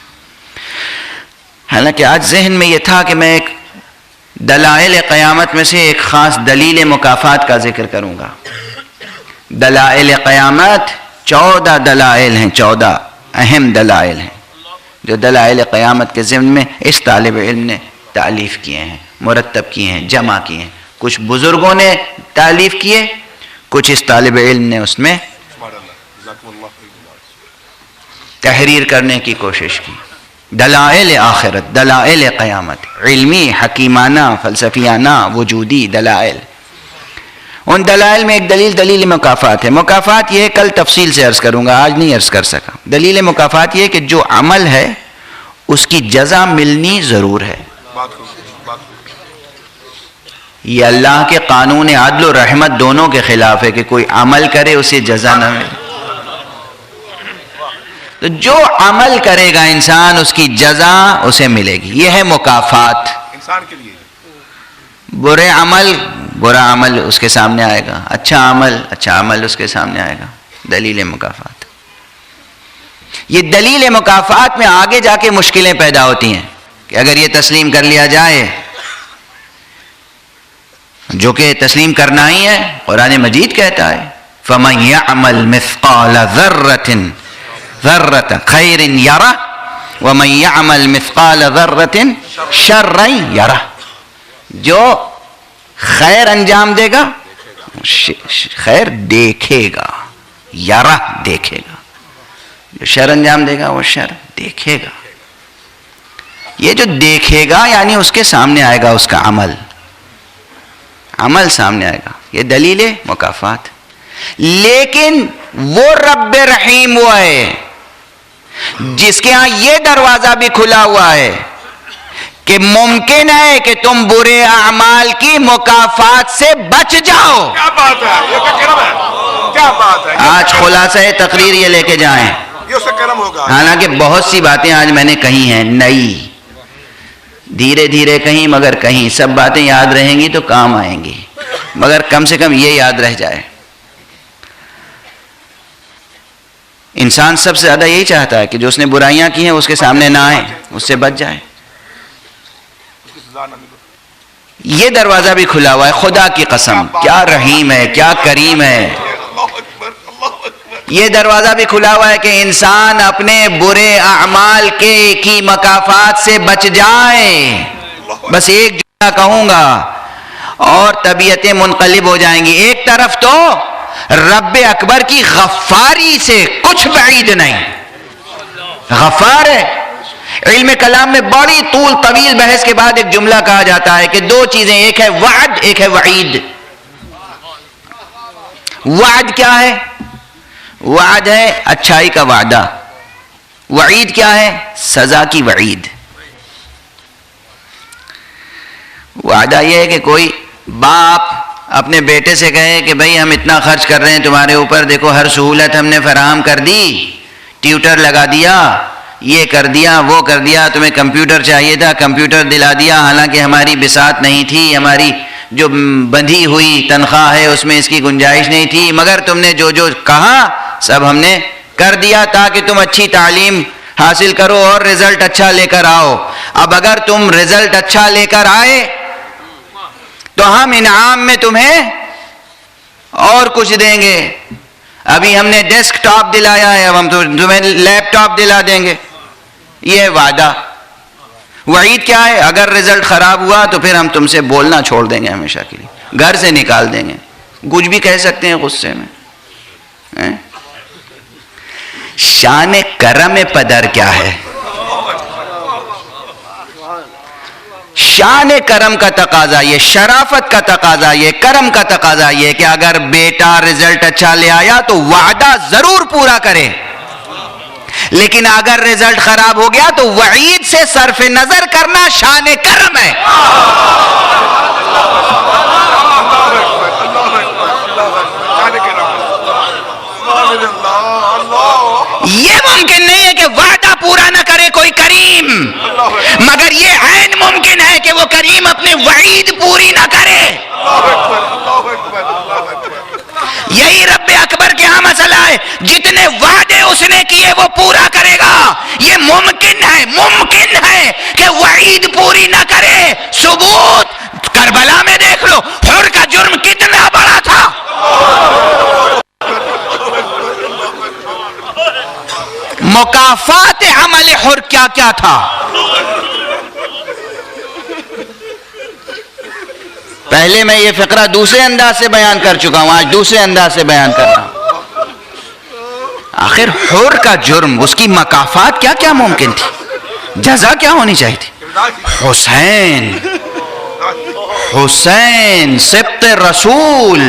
حالانکہ آج ذہن میں یہ تھا کہ میں ایک دلائل قیامت میں سے ایک خاص دلیل مکافات کا ذکر کروں گا۔ دلائل قیامت 14 دلائل ہیں، 14 اہم دلائل ہیں جو دلائل قیامت کے ضمن میں اس طالب علم نے تالیف کیے ہیں، مرتب کیے ہیں، جمع کیے ہیں۔ کچھ بزرگوں نے تالیف کیے، کچھ اس طالب علم نے اس میں تحریر کرنے کی کوشش کی۔ دلائل آخرت، دلائل قیامت، علمی، حکیمانہ، فلسفیانہ، وجودی دلائل۔ ان دلائل میں ایک دلیل مکافات ہے۔ مکافات یہ ہے، کل تفصیل سے عرض کروں گا، آج نہیں عرض کر سکا۔ دلیل مکافات یہ ہے کہ جو عمل ہے اس کی جزا ملنی ضرور ہے۔ یہ اللہ کے قانون عدل و رحمت دونوں کے خلاف ہے کہ کوئی عمل کرے اسے جزا نہ ملے۔ تو جو عمل کرے گا انسان اس کی جزا اسے ملے گی، یہ ہے مکافات۔ انسان کے لیے برا عمل اس کے سامنے آئے گا، اچھا عمل اس کے سامنے آئے گا۔ دلیل مکافات، یہ دلیل مکافات میں آگے جا کے مشکلیں پیدا ہوتی ہیں کہ اگر یہ تسلیم کر لیا جائے، جو کہ تسلیم کرنا ہی ہے، قرآن مجید کہتا ہے فَمَنْ يَعْمَلْ مِثْقَالَ ذَرَّةٍ خَيْرٍ يَرَهُ وَمَنْ يَعْمَلْ مِثْقَالَ ذَرَّةٍ شَرًّا يَرَهُ۔ جو خیر انجام دے گا خیر دیکھے گا، یرہ دیکھے گا، جو شر انجام دے گا وہ شر دیکھے گا۔ یہ جو دیکھے گا یعنی اس کے سامنے آئے گا، اس کا عمل سامنے آئے گا، یہ دلیل مکافات۔ لیکن وہ رب رحیم ہوا ہے جس کے ہاں یہ دروازہ بھی کھلا ہوا ہے کہ ممکن ہے کہ تم برے اعمال کی مکافات سے بچ جاؤ۔ کیا بات ہے، یہ کیا کرم ہے، کیا بات ہے۔ آج خلاصہ تقریر یہ لے کے جائیں، یہ اس سے کرم ہوگا۔ حالانکہ بہت سی باتیں آج میں نے کہی ہیں نئی، دھیرے دھیرے کہیں، مگر کہیں سب باتیں یاد رہیں گی تو کام آئیں گی، مگر کم سے کم یہ یاد رہ جائے۔ انسان سب سے زیادہ یہی چاہتا ہے کہ جو اس نے برائیاں کی ہیں اس کے سامنے نہ آئے، اس سے بچ جائے. اس کی سزا نہ ملے. یہ دروازہ بھی کھلا ہوا ہے. خدا کی قسم کیا رحیم ہے، کیا کریم ہے. اللہ اکبر، اللہ اکبر. یہ دروازہ بھی کھلا ہوا ہے کہ انسان اپنے برے اعمال کی مکافات سے بچ جائے. بس ایک جملہ کہوں گا اور طبیعتیں منقلب ہو جائیں گی. ایک طرف تو رب اکبر کی غفاری سے کچھ بعید نہیں، غفار ہے. علم کلام میں بڑی طول طویل بحث کے بعد ایک جملہ کہا جاتا ہے کہ دو چیزیں، ایک ہے وعد، ایک ہے وعید. وعد کیا ہے؟ وعد ہے اچھائی کا وعدہ. وعید کیا ہے؟ سزا کی وعید. وعدہ یہ ہے کہ کوئی باپ اپنے بیٹے سے کہے کہ بھئی ہم اتنا خرچ کر رہے ہیں تمہارے اوپر، دیکھو ہر سہولت ہم نے فراہم کر دی، ٹیوٹر لگا دیا، یہ کر دیا، وہ کر دیا، تمہیں کمپیوٹر چاہیے تھا کمپیوٹر دلا دیا، حالانکہ ہماری بساط نہیں تھی، ہماری جو بندھی ہوئی تنخواہ ہے اس میں اس کی گنجائش نہیں تھی، مگر تم نے جو جو کہا سب ہم نے کر دیا تاکہ تم اچھی تعلیم حاصل کرو اور رزلٹ اچھا لے کر آؤ. اب اگر تم رزلٹ اچھا لے کر آئے تو ہم انعام میں تمہیں اور کچھ دیں گے. ابھی ہم نے ڈیسک ٹاپ دلایا ہے، اب ہم تمہیں لیپ ٹاپ دلا دیں گے. یہ ہے وعدہ. وعید کیا ہے؟ اگر رزلٹ خراب ہوا تو پھر ہم تم سے بولنا چھوڑ دیں گے ہمیشہ کے لیے، گھر سے نکال دیں گے. کچھ بھی کہہ سکتے ہیں غصے میں. شان کرم پدر کیا ہے؟ شان کرم کا تقاضا یہ، شرافت کا تقاضا یہ، کرم کا تقاضا یہ کہ اگر بیٹا رزلٹ اچھا لے آیا تو وعدہ ضرور پورا کرے، لیکن اگر رزلٹ خراب ہو گیا تو وعید سے صرف نظر کرنا شان کرم ہے. یہ ممکن نہیں ہے کہ وعدہ پورا نہ کرے کوئی کریم، مگر یہ عین ممکن ہے کہ وہ کریم اپنے وعید پوری نہ کرے. یہی رب اکبر کے ہاں مسئلہ ہے، جتنے وعدے اس نے کیے وہ پورا کرے گا. یہ ممکن ہے کہ وعید پوری نہ کرے. ثبوت کربلا میں دیکھ لو، حر کا جرم کتنا بڑا تھا. مکافات عمل حر کیا کیا تھا. پہلے میں یہ فقرہ دوسرے انداز سے بیان کر چکا ہوں، آج دوسرے انداز سے بیان کر رہا ہوں. آخر حر کا جرم، اس کی مکافات کیا کیا ممکن تھی، جزا کیا ہونی چاہیے تھی. حسین سبط رسول،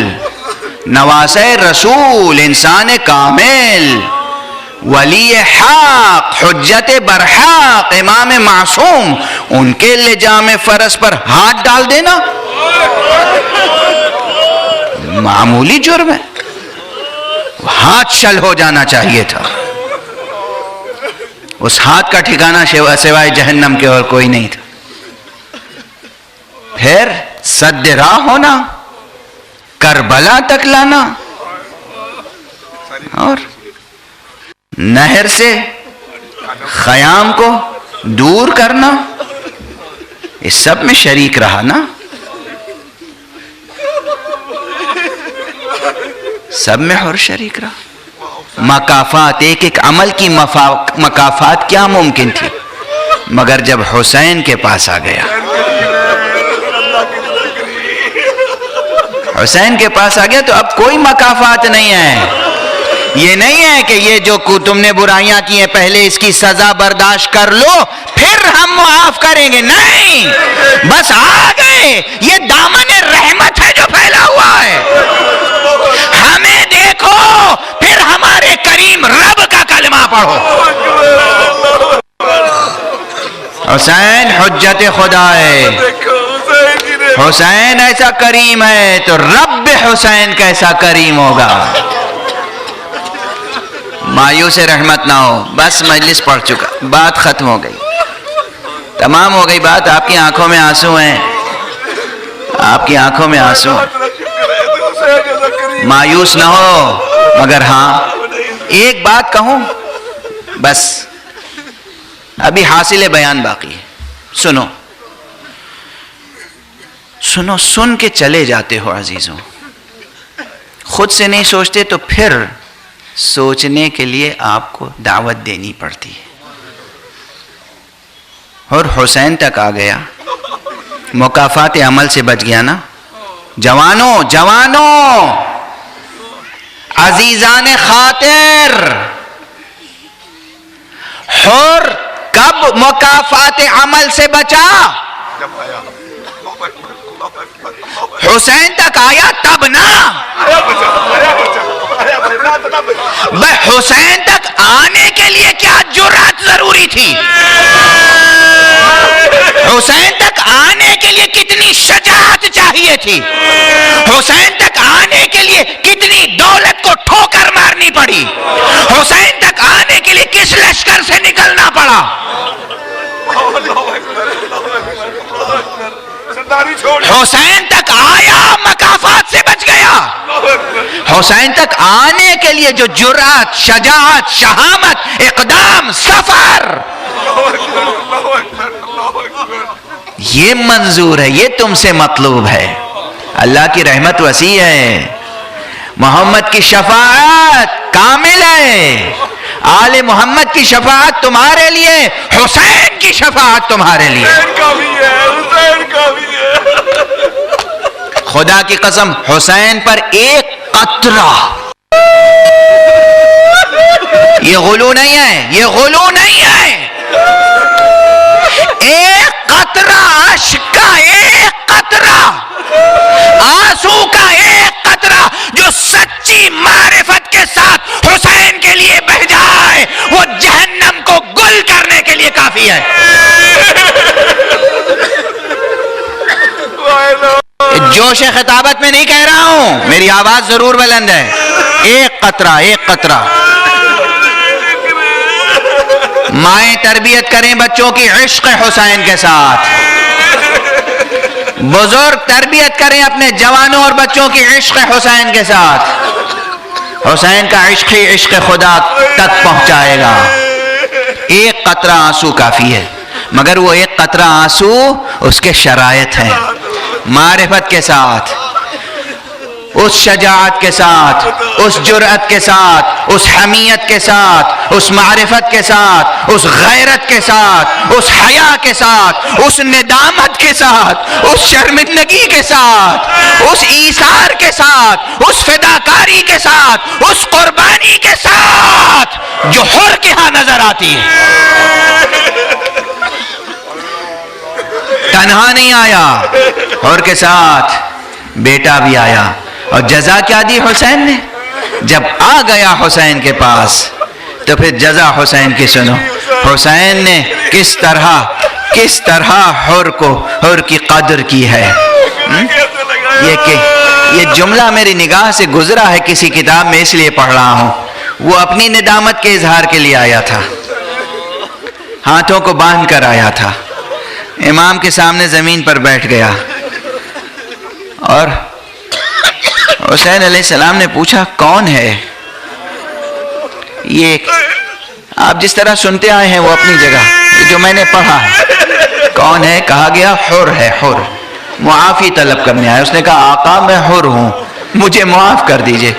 نواسہ رسول، انسان کامل، ولی حق، حجت برحق، امام معصوم، ان کے لجام فرض پر ہاتھ ڈال دینا معمولی جرم ہے. ہاتھ شل ہو جانا چاہیے تھا. اس ہاتھ کا ٹھکانہ سوائے جہنم کے اور کوئی نہیں تھا. پھر سد راہ ہونا، کربلا تک لانا، اور نہر سے خیام کو دور کرنا، اس سب میں شریک رہا نا. سب میں حر شریک رہا. مکافات، ایک ایک عمل کی مکافات کیا ممکن تھی، مگر جب حسین کے پاس آ گیا، حسین کے پاس آ گیا تو اب کوئی مکافات نہیں ہے. یہ نہیں ہے کہ یہ جو تم نے برائیاں کی ہیں پہلے اس کی سزا برداشت کر لو پھر ہم معاف کریں گے. نہیں، بس آ گئے. یہ دامن رحمت ہے جو پھیلا ہوا ہے. ہمیں دیکھو پھر ہمارے کریم رب کا کلمہ پڑھو. حسین حجت خدا ہے، حسین ایسا کریم ہے تو رب حسین کیسا کریم ہوگا. مایوس رحمت نہ ہو. بس مجلس پڑھ چکا، بات ختم ہو گئی، تمام ہو گئی بات. آپ کی آنکھوں میں آنسو ہیں، آپ کی آنکھوں میں آنسو ہیں. مایوس نہ ہو، مگر ہاں ایک بات کہوں بس، ابھی حاصل بیان باقی ہے، سنو سنو، سن کے چلے جاتے ہو عزیزوں، خود سے نہیں سوچتے تو پھر سوچنے کے لیے آپ کو دعوت دینی پڑتی ہے۔ اور حسین تک آ گیا، مکافات عمل سے بچ گیا نا۔ جوانوں جوانوں، عزیزان خاطر، حر کب مکافات عمل سے بچا؟ جب آیا حسین تک آیا تب نا۔ حسین تک آنے کے لیے کیا جرأت ضروری تھی؟ حسین تک آنے کے لیے کتنی شجاعت چاہیے تھی؟ حسین تک آنے کے لیے کتنی دولت کو ٹھوکر مارنی پڑی؟ حسین تک آنے کے لیے کس لشکر سے نکلنا پڑا؟ حسین تک آیا، مکافات سے بچ گیا۔ حسین تک آنے کے لیے جو جرأت، شجاعت، شہامت، اقدام، سفر، یہ منظور ہے، یہ تم سے مطلوب ہے۔ اللہ کی رحمت وسیع ہے، محمد کی شفاعت کامل ہے، آل محمد کی شفاعت تمہارے لیے، حسین کی شفاعت تمہارے لیے۔ خدا کی قسم، حسین پر ایک قطرہ، یہ غلو نہیں ہے، یہ غلو نہیں ہے، ایک قطرہ اشک کا، ایک قطرہ آنسو کا، ایک قطرہ جو سچی معرفت کے ساتھ حسین کے لیے بہہ جائے، وہ جہنم کو گل کرنے کے لیے کافی ہے۔ جوش خطابت میں نہیں کہہ رہا ہوں، میری آواز ضرور بلند ہے۔ ایک قطرہ، ایک قطرہ۔ مائیں تربیت کریں بچوں کی عشق حسین کے ساتھ، بزرگ تربیت کریں اپنے جوانوں اور بچوں کی عشق حسین کے ساتھ۔ حسین کا عشق ہی عشق خدا تک پہنچائے گا۔ ایک قطرہ آنسو کافی ہے، مگر وہ ایک قطرہ آنسو اس کے شرائط ہیں، معرفت کے ساتھ، اس شجاعت کے ساتھ، اس جرأت کے ساتھ، اس حمیت کے ساتھ، اس معرفت کے ساتھ، اس غیرت کے ساتھ، اس حیا کے ساتھ، اس ندامت کے ساتھ، اس شرمندگی کے ساتھ، اس ایثار کے ساتھ، اس فداکاری کے ساتھ، اس قربانی کے ساتھ جو حر کے ہاں نظر آتی ہے۔ تنہا نہیں آیا، حر کے ساتھ بیٹا بھی آیا، اور جزا کیا دی حسین نے؟ جب آ گیا حسین کے پاس تو پھر جزا حسین کی سنو۔ حسین نے کس طرح حر کی قدر کی ہے۔ یہ جملہ میری نگاہ سے گزرا ہے کسی کتاب میں، اس لیے پڑھ رہا ہوں۔ وہ اپنی ندامت کے اظہار کے لیے آیا تھا، ہاتھوں کو باندھ کر آیا تھا، امام کے سامنے زمین پر بیٹھ گیا، اور حسین علیہ السلام نے پوچھا کون ہے یہ؟ آپ جس طرح سنتے آئے ہیں وہ اپنی جگہ، جو میں نے پڑھا ہے کون ہے؟ کہا گیا حر ہے، حر، معافی طلب کرنے آیا۔ اس نے کہا آقا میں حر ہوں، مجھے معاف کر دیجئے۔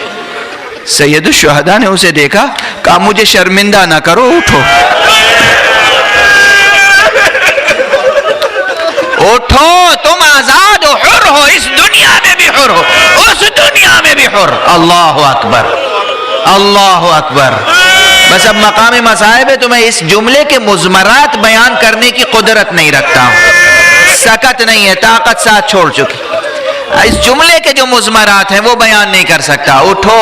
سید الشہداء نے اسے دیکھا، کہا مجھے شرمندہ نہ کرو، اٹھو اٹھو، تم آزاد ہو، حر ہو، اس دنیا میں بھی حر ہو، اس دنیا میں بھی حر۔ اللہ اکبر، اللہ اکبر۔ بس اب مقام مصائب ہے تو میں اس جملے کے مضمرات بیان کرنے کی قدرت نہیں رکھتا ہوں، سکت نہیں ہے، طاقت ساتھ چھوڑ چکی۔ اس جملے کے جو مضمرات ہیں وہ بیان نہیں کر سکتا۔ اٹھو،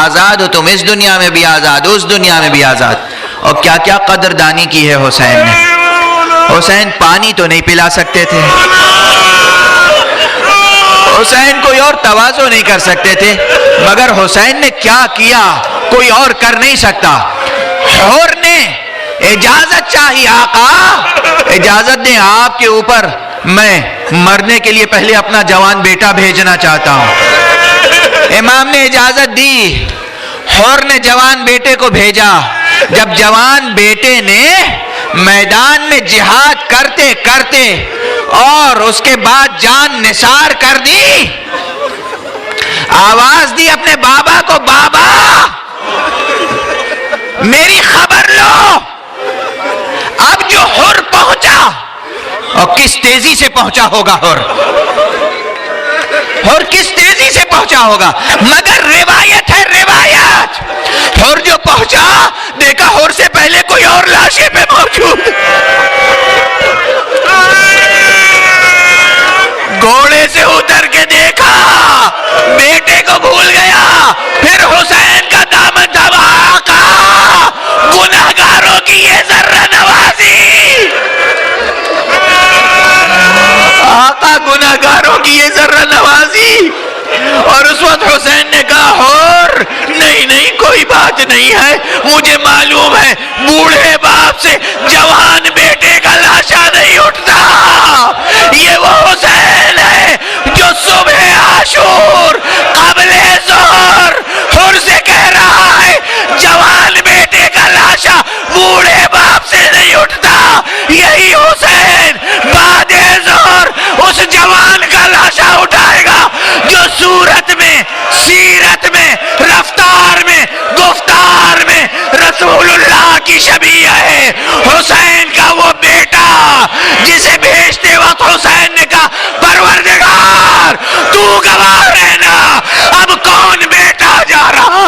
آزاد ہو تم، اس دنیا میں بھی آزاد، اس دنیا میں بھی آزاد۔ اور کیا کیا قدردانی کی ہے حسین نے۔ حسین پانی تو نہیں پلا سکتے تھے، حسین کوئی اور تواضع نہیں کر سکتے تھے، مگر حسین نے کیا کیا کوئی اور کر نہیں سکتا۔ حر نے اجازت چاہی، آقا اجازت دیں، آپ کے اوپر میں مرنے کے لیے پہلے اپنا جوان بیٹا بھیجنا چاہتا ہوں۔ امام نے اجازت دی، حور نے جوان بیٹے کو بھیجا. جب جوان بیٹے نے میدان میں جہاد کرتے کرتے اور اس کے بعد جان نثار کر دی، آواز دی اپنے بابا کو، بابا میری خبر لو. اب جو حر پہنچا، اور کس تیزی سے پہنچا ہوگا حر کس تیزی سے پہنچا ہوگا، مگر روایت ہے، روایت حر جو پہنچا دیکھا حر سے پہلے کوئی اور لاشیں پہ موجود، گھوڑے سے اتر کے دیکھا، بیٹے کو بھول گیا. پھر حسین کا دامن تھا، آقا گناہگاروں کی یہ ذرہ نوازی، آقا گناہگاروں کی یہ ذرہ نوازی. اور اس وقت حسین نے کہا، حور نہیں کوئی بات نہیں ہے، مجھے معلوم ہے بوڑھے باپ سے جوان بیٹے کا لاشا نہیں اٹھتا. یہ وہ حسین ہے جو صبح عاشور قبل ظہر حر سے کہہ رہا ہے جوان بیٹے کا لاشا بوڑھے باپ سے نہیں اٹھتا. یہی حسین بعد ظہر اس جوان کا لاشا اٹھائے گا جو صورت میں، سیرت میں، رفتار میں، گفتار میں رسول اللہ کی شبیہ ہے. حسین کا وہ بیٹا جسے بھیجتے وقت حسین نے کہا، پروردگار تو گواہ رہنا اب کون بیٹا جا رہا.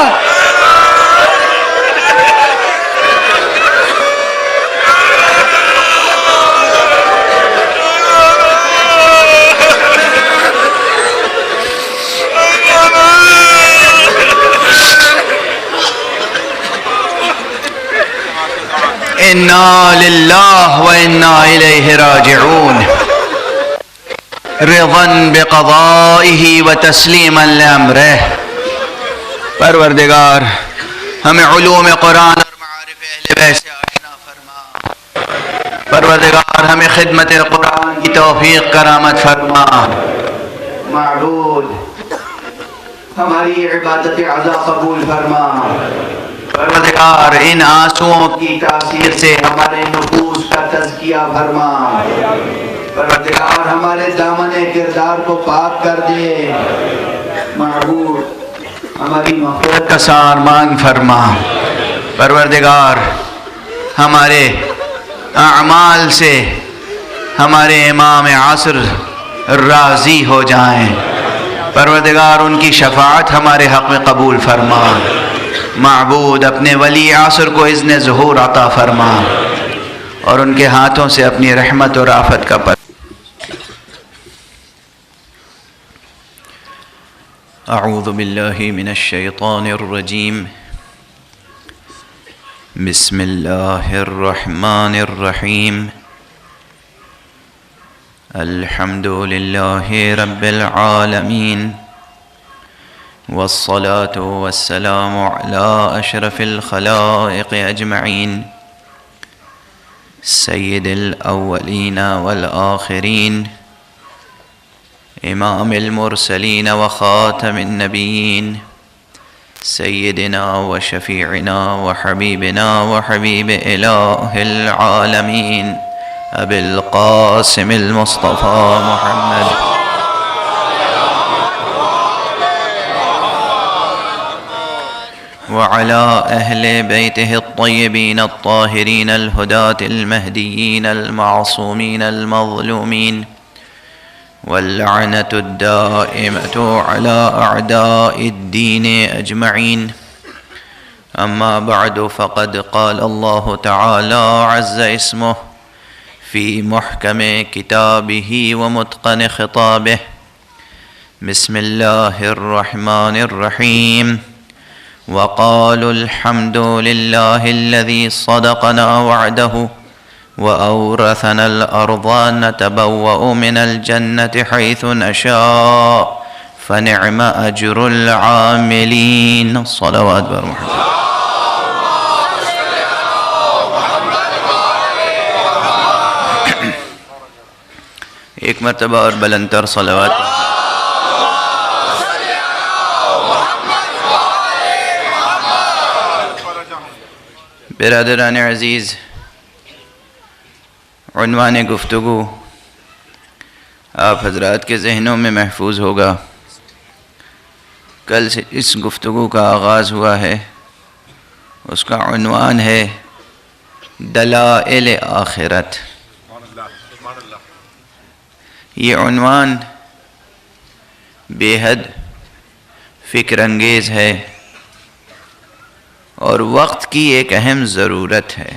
انا للہ و انا الیہ راجعون، رضا بقضائہ و تسلیما لامرہ. پروردگار ہمیں علوم قرآن اور معارف اہل بیت سے آشنا فرما. پروردگار ہمیں خدمت قرآن کی توفیق کرامت فرما. معبود ہماری عبادت عزا قبول فرما. پروردگار ان آنسوؤں کی تاثیر سے ہمارے نفوس کا تزکیہ فرما. پروردگار ہمارے دامن کردار کو پاک کر دے. معبود ہماری مغفرت کا سامان فرما. پروردگار ہمارے اعمال سے ہمارے امام عصر راضی ہو جائیں. پروردگار ان کی شفاعت ہمارے حق میں قبول فرما. معبود اپنے ولی عصر کو اذن ظہور عطا فرما اور ان کے ہاتھوں سے اپنی رحمت اور آفت کا پر. اعوذ باللہ من الشیطان الرجیم. بسم اللہ الرحمن الرحیم. الحمد للہ رب العالمین والصلاة والسلام على أشرف الخلائق أجمعين سيد الأولين والآخرين إمام المرسلين وخاتم النبيين سيدنا وشفيعنا وحبيبنا وحبيب إله العالمين أبي القاسم المصطفى محمد وعلى أهل بيته الطيبين الطاهرين الهداة المهديين المعصومين المظلومين واللعنة الدائمة على أعداء الدين أجمعين. أما بعد فقد قال الله تعالى عز اسمه في محكم كتابه ومتقن خطابه. بسم الله الرحمن الرحيم. وقالوا الحمد لله الذي صدقنا وعده وأورثنا الأرض نتبوأ من الجنة حيث نشاء فنعم أجر العاملين. صلوات بر محمد. ایک مرتبہ اور بلندتر صلوات. برادران عزیز، عنوان گفتگو آپ حضرات کے ذہنوں میں محفوظ ہوگا۔ کل سے اس گفتگو کا آغاز ہوا ہے، اس کا عنوان ہے دلائل آخرت۔ یہ عنوان بے حد فکر انگیز ہے اور وقت کی ایک اہم ضرورت ہے۔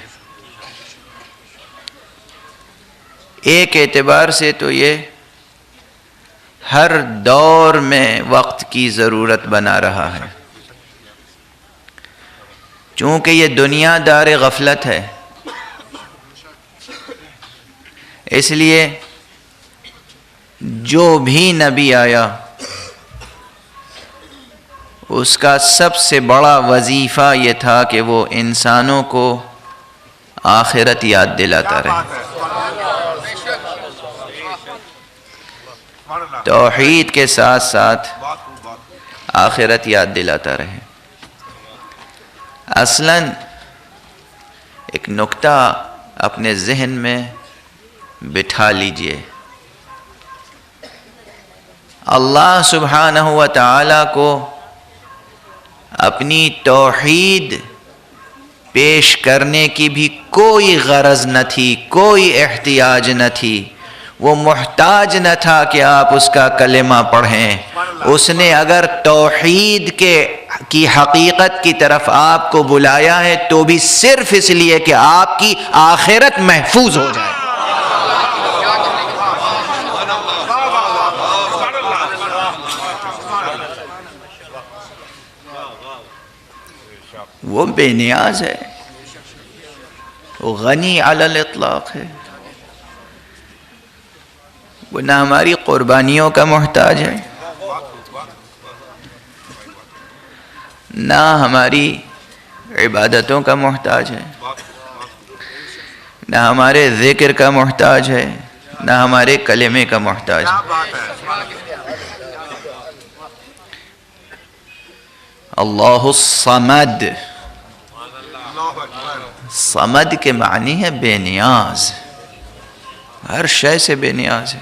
ایک اعتبار سے تو یہ ہر دور میں وقت کی ضرورت بنا رہا ہے، چونکہ یہ دنیا دار غفلت ہے، اس لیے جو بھی نبی آیا اس کا سب سے بڑا وظیفہ یہ تھا کہ وہ انسانوں کو آخرت یاد دلاتا رہے، توحید کے ساتھ ساتھ آخرت یاد دلاتا رہے۔ اصلاً ایک نکتہ اپنے ذہن میں بٹھا لیجئے، اللہ سبحانہ و تعالیٰ کو اپنی توحید پیش کرنے کی بھی کوئی غرض نہ تھی، کوئی احتیاج نہ تھی، وہ محتاج نہ تھا کہ آپ اس کا کلمہ پڑھیں۔ اس نے اگر توحید کی حقیقت کی طرف آپ کو بلایا ہے تو بھی صرف اس لیے کہ آپ کی آخرت محفوظ ہو جائے۔ وہ بے نیاز ہے، وہ غنی علی الاطلاق ہے، وہ نہ ہماری قربانیوں کا محتاج ہے، نہ ہماری عبادتوں کا محتاج ہے، نہ ہمارے ذکر کا محتاج ہے، نہ ہمارے کلمے کا محتاج ہے۔ اللہ الصمد، صمد کے معنی ہے بے نیاز، ہر شے سے بے نیاز ہے،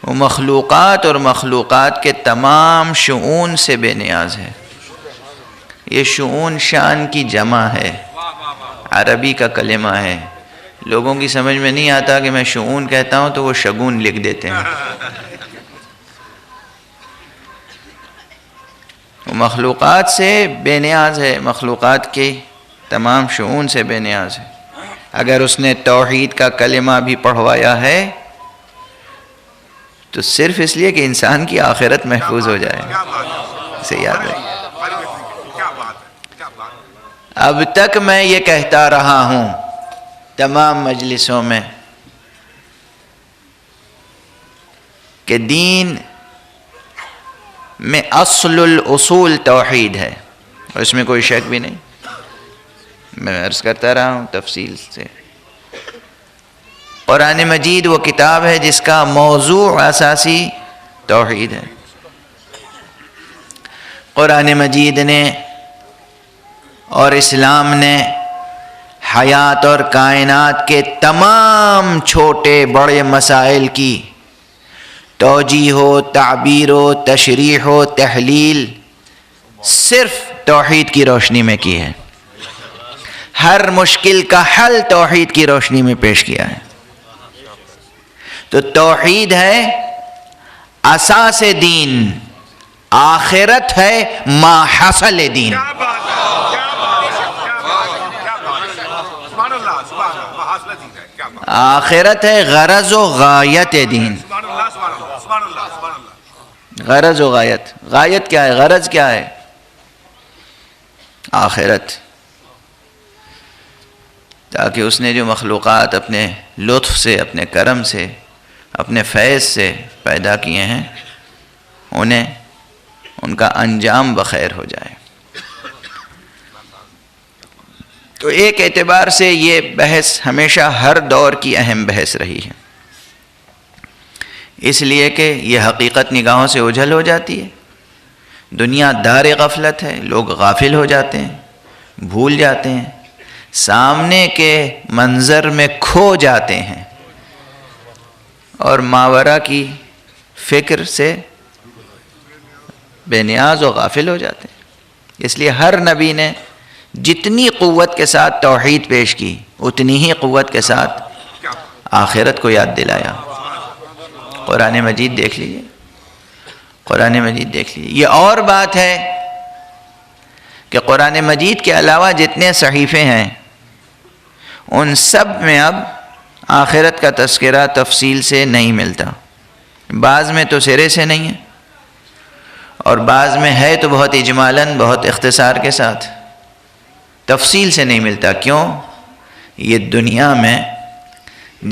وہ مخلوقات اور مخلوقات کے تمام شؤون سے بے نیاز ہے۔ یہ شؤون شان کی جمع ہے، عربی کا کلمہ ہے، لوگوں کی سمجھ میں نہیں آتا کہ میں شؤون کہتا ہوں تو وہ شگون لکھ دیتے ہیں۔ وہ مخلوقات سے بے نیاز ہے، مخلوقات کے تمام شؤون سے بے نیاز ہے۔ اگر اس نے توحید کا کلمہ بھی پڑھوایا ہے تو صرف اس لیے کہ انسان کی آخرت محفوظ ہو جائے، اسے یاد رکھیں۔ اب تک میں یہ کہتا رہا ہوں تمام مجلسوں میں کہ دین میں اصل الاصول توحید ہے، اور اس میں کوئی شک بھی نہیں، میں عرض کرتا رہا ہوں تفصیل سے۔ قرآن مجید وہ کتاب ہے جس کا موضوع اساسی توحید ہے۔ قرآن مجید نے اور اسلام نے حیات اور کائنات کے تمام چھوٹے بڑے مسائل کی توجیہ ہو، تعبیر ہو، تشریح ہو، تحلیل صرف توحید کی روشنی میں کی ہے۔ ہر مشکل کا حل توحید کی روشنی میں پیش کیا ہے۔ تو توحید ہے اساس دین، آخرت ہے ما حصل دین۔ آخرت ہے غرض و غایت دین۔ غرض و غایت، غایت کیا ہے، غرض کیا ہے؟ آخرت۔ تاکہ اس نے جو مخلوقات اپنے لطف سے، اپنے کرم سے، اپنے فیض سے پیدا کیے ہیں، انہیں ان کا انجام بخیر ہو جائے۔ تو ایک اعتبار سے یہ بحث ہمیشہ ہر دور کی اہم بحث رہی ہے، اس لیے کہ یہ حقیقت نگاہوں سے اوجھل ہو جاتی ہے۔ دنیا دار غفلت ہے، لوگ غافل ہو جاتے ہیں، بھول جاتے ہیں سامنے کے منظر میں کھو جاتے ہیں اور ماورا کی فکر سے بے نیاز و غافل ہو جاتے ہیں۔ اس لیے ہر نبی نے جتنی قوت کے ساتھ توحید پیش کی اتنی ہی قوت کے ساتھ آخرت کو یاد دلایا۔ قرآن مجید دیکھ لیجئے، قرآن مجید دیکھ لیجئے۔ یہ اور بات ہے کہ قرآن مجید کے علاوہ جتنے صحیفے ہیں ان سب میں اب آخرت کا تذکرہ تفصیل سے نہیں ملتا۔ بعض میں تو سرے سے نہیں ہے اور بعض میں ہے تو بہت اجمالاً، بہت اختصار کے ساتھ، تفصیل سے نہیں ملتا۔ کیوں؟ یہ دنیا میں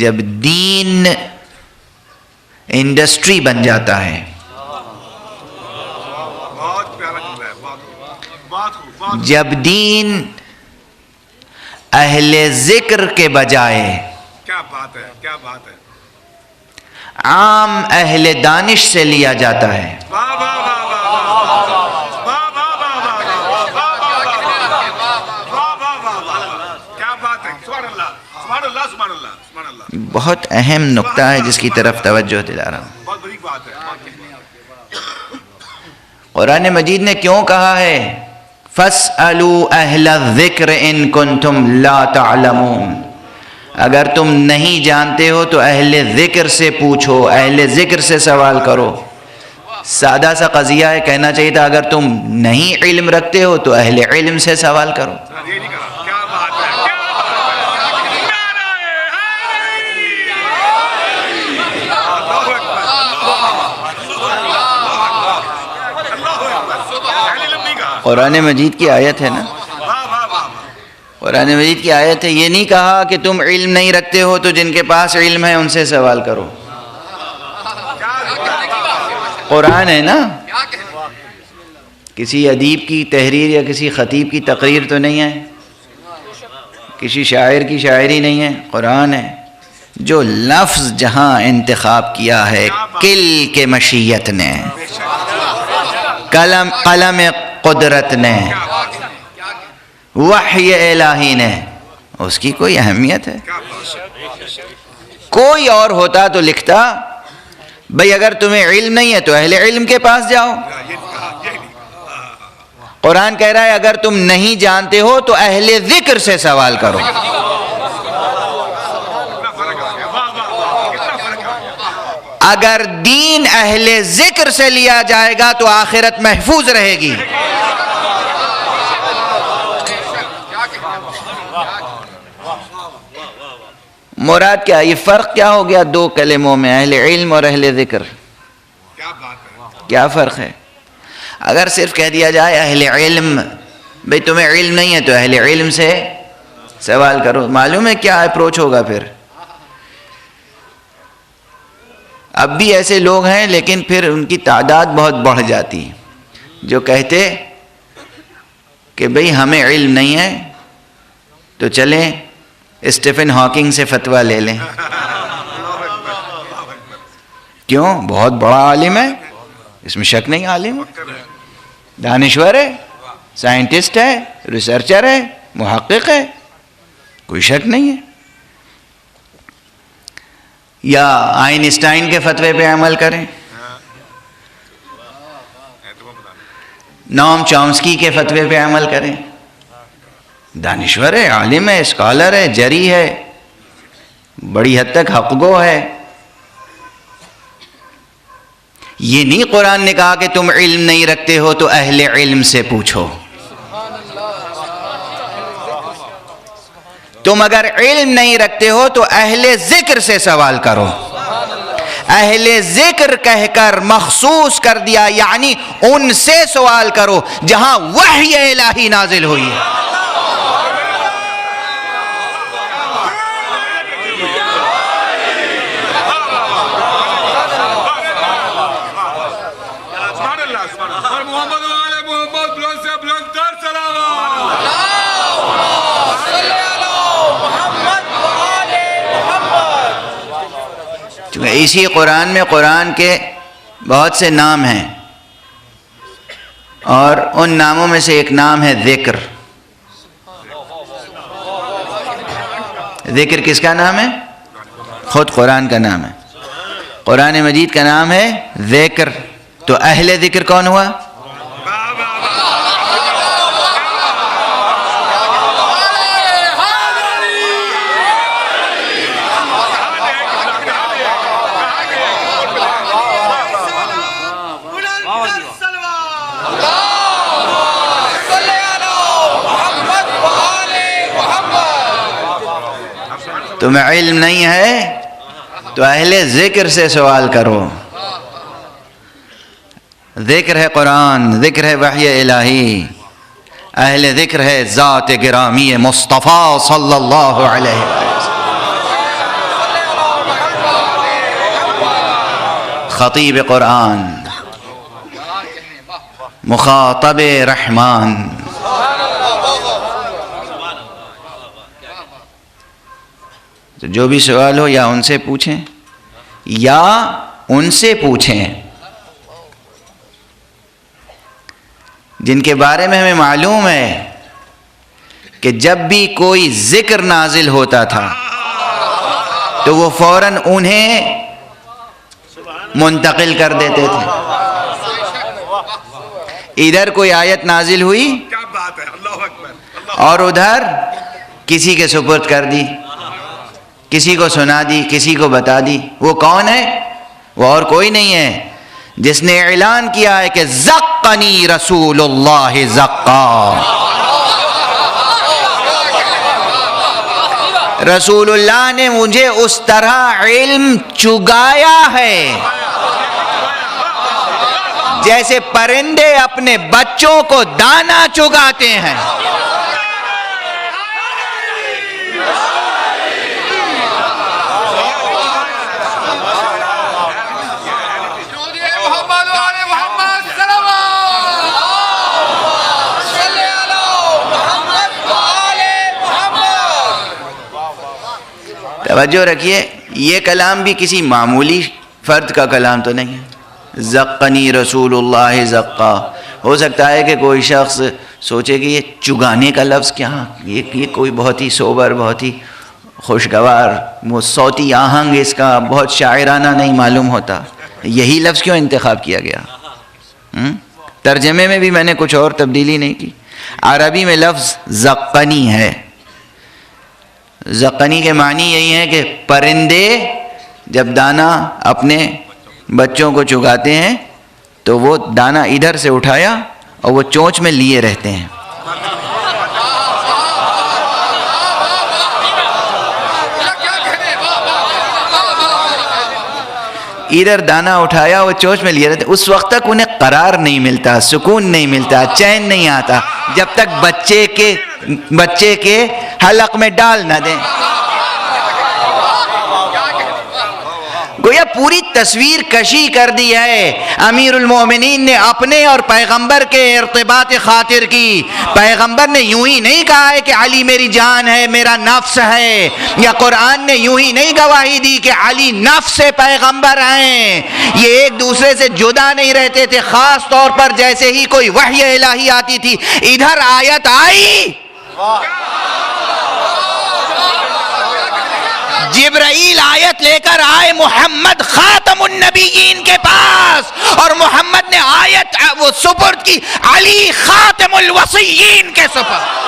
جب دین انڈسٹری بن جاتا ہے، جب دین اہل ذکر کے بجائے کیا بات ہے، کیا بات ہے، عام اہل دانش سے لیا جاتا ہے، واہ واہ واہ واہ واہ واہ واہ واہ واہ واہ، کیا بات ہے، سبحان اللہ سبحان اللہ سبحان اللہ سبحان اللہ، بہت اہم نقطہ ہے جس کی طرف توجہ دلا رہا ہوں۔ بہت بڑی بات ہے۔ قرآن مجید نے کیوں کہا ہے فَاسْأَلُوا أَهْلَ الذِّكْرِ إِن كُنتُمْ لَا تَعْلَمُونَ، اگر تم نہیں جانتے ہو تو اہل ذکر سے پوچھو، اہل ذکر سے سوال کرو۔ سادہ سا قضیہ ہے، کہنا چاہیے تھا اگر تم نہیں علم رکھتے ہو تو اہل علم سے سوال کرو۔ یہ نہیں کہا، کیا بات ہے، کیا بات ہے، اللہ اکبر، اللہ اکبر، اہل علم نہیں کہا، قرآن مجید کی آیت ہے نا، واہ واہ واہ، قرآن مجید کی آیت ہے، یہ نہیں کہا کہ تم علم نہیں رکھتے ہو تو جن کے پاس علم ہے ان سے سوال کرو۔ قرآن ہے نا، کسی ادیب کی تحریر یا کسی خطیب کی تقریر تو نہیں ہے، کسی شاعر کی شاعری نہیں ہے، قرآن ہے۔ جو لفظ جہاں انتخاب کیا ہے کل کے مشیت نے، قلم قدرت نے، وحی الہی نے، اس کی کوئی اہمیت ہے؟ کوئی اور ہوتا تو لکھتا بھئی اگر تمہیں علم نہیں ہے تو اہل علم کے پاس جاؤ۔ قرآن کہہ رہا ہے اگر تم نہیں جانتے ہو تو اہل ذکر سے سوال کرو۔ اگر دین اہل ذکر سے لیا جائے گا تو آخرت محفوظ رہے گی۔ مراد کیا؟ یہ فرق کیا ہو گیا دو کلموں میں، اہل علم اور اہل ذکر؟ کیا بات ہے، کیا فرق ہے؟ اگر صرف کہہ دیا جائے اہل علم، بھئی تمہیں علم نہیں ہے تو اہل علم سے سوال کرو، معلوم ہے کیا اپروچ ہوگا پھر؟ اب بھی ایسے لوگ ہیں لیکن پھر ان کی تعداد بہت بڑھ جاتی جو کہتے کہ بھئی ہمیں علم نہیں ہے تو چلیں اسٹیفن ہاکنگ سے فتویٰ لے لیں۔ کیوں؟ بہت بڑا عالم ہے، اس میں شک نہیں، عالم ہے، دانشور ہے، سائنٹسٹ ہے، ریسرچر ہے، محقق ہے، کوئی شک نہیں ہے۔ یا آئنسٹائن کے فتوے پہ عمل کریں، نوم چومسکی کے فتوے پہ عمل کریں، دانشور ہے، عالم ہے، اسکالر ہے، جری ہے، بڑی حد تک حق گو ہے۔ یہ نہیں قرآن نے کہا کہ تم علم نہیں رکھتے ہو تو اہل علم سے پوچھو۔ تم اگر علم نہیں رکھتے ہو تو اہل ذکر سے سوال کرو۔ اہل ذکر کہہ کر مخصوص کر دیا، یعنی ان سے سوال کرو جہاں وحی الہی نازل ہوئی ہے۔ اسی قرآن میں قرآن کے بہت سے نام ہیں اور ان ناموں میں سے ایک نام ہے ذکر۔ ذکر کس کا نام ہے؟ خود قرآن کا نام ہے. قرآن مجید کا نام ہے ذکر. تو اہل ذکر کون ہوا؟ تمہیں علم نہیں ہے تو اہل ذکر سے سوال کرو. ذکر ہے قرآن، ذکر ہے وحی الہی، اہل ذکر ہے ذات گرامی مصطفیٰ صلی اللہ علیہ وسلم، خطیب قرآن، مخاطب رحمان. تو جو بھی سوال ہو یا ان سے پوچھیں یا ان سے پوچھیں جن کے بارے میں ہمیں معلوم ہے کہ جب بھی کوئی ذکر نازل ہوتا تھا تو وہ فوراً انہیں منتقل کر دیتے تھے. ادھر کوئی آیت نازل ہوئی اور ادھر کسی کے سپرد کر دی، کسی کو سنا دی، کسی کو بتا دی. وہ کون ہے؟ وہ اور کوئی نہیں ہے جس نے اعلان کیا ہے کہ زقنی رسول اللہ زقا. رسول اللہ نے مجھے اس طرح علم چگایا ہے جیسے پرندے اپنے بچوں کو دانا چگاتے ہیں. توجہ رکھیے، یہ کلام بھی کسی معمولی فرد کا کلام تو نہیں ہے. زقنی رسول اللہ زقا. ہو سکتا ہے کہ کوئی شخص سوچے کہ یہ چگانے کا لفظ کیا، یہ کوئی بہت ہی سوبر، بہت ہی خوشگوار، وہ صوتی آہنگ اس کا بہت شاعرانہ نہیں معلوم ہوتا. یہی لفظ کیوں انتخاب کیا گیا؟ ترجمے میں بھی میں نے کچھ اور تبدیلی نہیں کی. عربی میں لفظ زقنی ہے. زقنی کے معنی یہی ہے کہ پرندے جب دانہ اپنے بچوں کو چگاتے ہیں تو وہ دانہ ادھر سے اٹھایا اور وہ چونچ میں لیے رہتے ہیں. ادھر دانہ اٹھایا وہ چونچ میں لیے رہتے. اس وقت تک انہیں قرار نہیں ملتا، سکون نہیں ملتا، چین نہیں آتا جب تک بچے کے حلق میں ڈال نہ دیں. گویا پوری تصویر کشی کر دی ہے امیر المومنین نے اپنے اور پیغمبر کے ارتباط خاطر کی. پیغمبر نے یوں ہی نہیں کہا ہے کہ علی میری جان ہے، میرا نفس ہے، یا قرآن نے یوں ہی نہیں گواہی دی کہ علی نفس پیغمبر ہیں. یہ ایک دوسرے سے جدا نہیں رہتے تھے. خاص طور پر جیسے ہی کوئی وحی الہی آتی تھی، ادھر آیت آئی، جبرائیل آیت لے کر آئے محمد خاتم النبیین کے پاس، اور محمد نے آیت وہ سپرد کی علی خاتم الوصیین کے سپرد.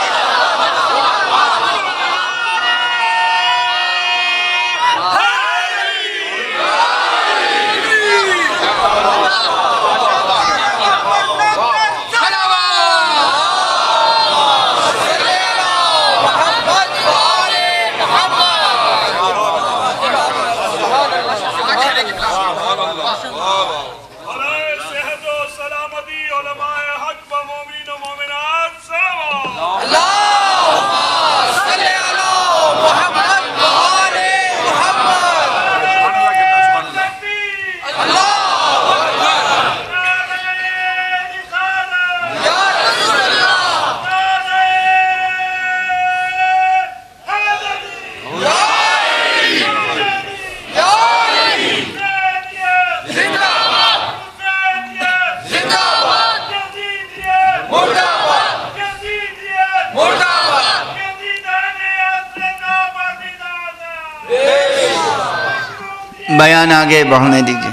بیان آگے بڑھنے دیجیے.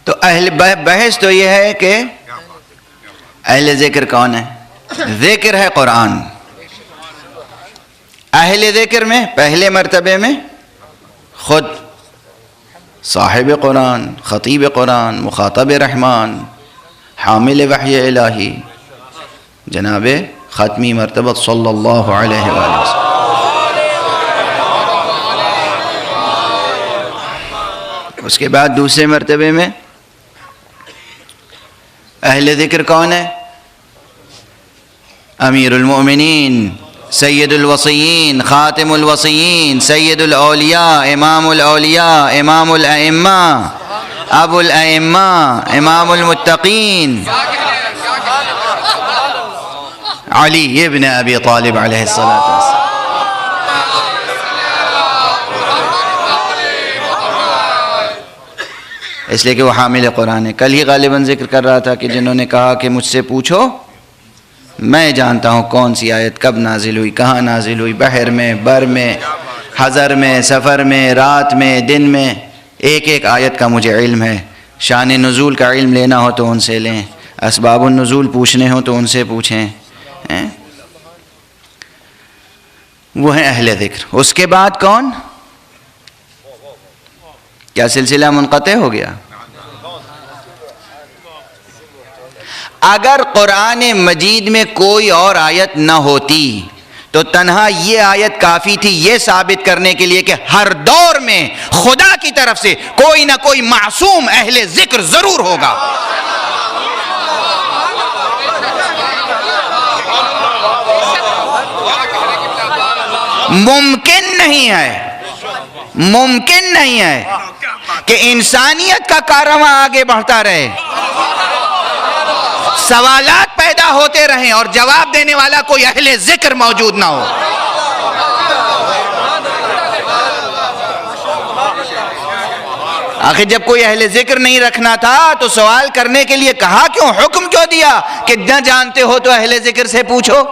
تو بحث تو یہ ہے کہ اہل ذکر کون ہے؟ ذکر ہے قرآن. اہل ذکر میں پہلے مرتبے میں خود صاحب قرآن، خطیب قرآن، مخاطب رحمان، حامل وحی الہی جناب ختمی مرتبہ صلی اللہ علیہ وآلہ وسلم. اس کے بعد دوسرے مرتبے میں اہل ذکر کون ہے؟ امیر المؤمنین، سید الوصیین، خاتم الوصیین، سید الاولیاء، امام الاولیاء، امام الائمہ، ابو الائمہ، امام المتقین، علی ابن ابی طالب علیہ الصلاۃ والسلام. اس لیے کہ وہ حامل قرآن ہے. کل ہی غالباً ذکر کر رہا تھا کہ جنہوں نے کہا کہ مجھ سے پوچھو، میں جانتا ہوں کون سی آیت کب نازل ہوئی، کہاں نازل ہوئی، بحر میں، بر میں، حضر میں، سفر میں، رات میں، دن میں، ایک ایک آیت کا مجھے علم ہے. شان نزول کا علم لینا ہو تو ان سے لیں، اسباب النزول پوچھنے ہو تو ان سے پوچھیں. وہ ہیں اہل ذکر. اس کے بعد کون؟ کیا سلسلہ منقطع ہو گیا؟ اگر قرآن مجید میں کوئی اور آیت نہ ہوتی تو تنہا یہ آیت کافی تھی یہ ثابت کرنے کے لیے کہ ہر دور میں خدا کی طرف سے کوئی نہ کوئی معصوم اہل ذکر ضرور ہوگا. ممکن نہیں ہے کہ انسانیت کا کارواں آگے بڑھتا رہے، سوالات پیدا ہوتے رہیں اور جواب دینے والا کوئی اہل ذکر موجود نہ ہو. آخر جب کوئی اہل ذکر نہیں رکھنا تھا تو سوال کرنے کے لیے کہا کیوں، حکم کیوں دیا کہ نہ جانتے ہو تو اہل ذکر سے پوچھو؟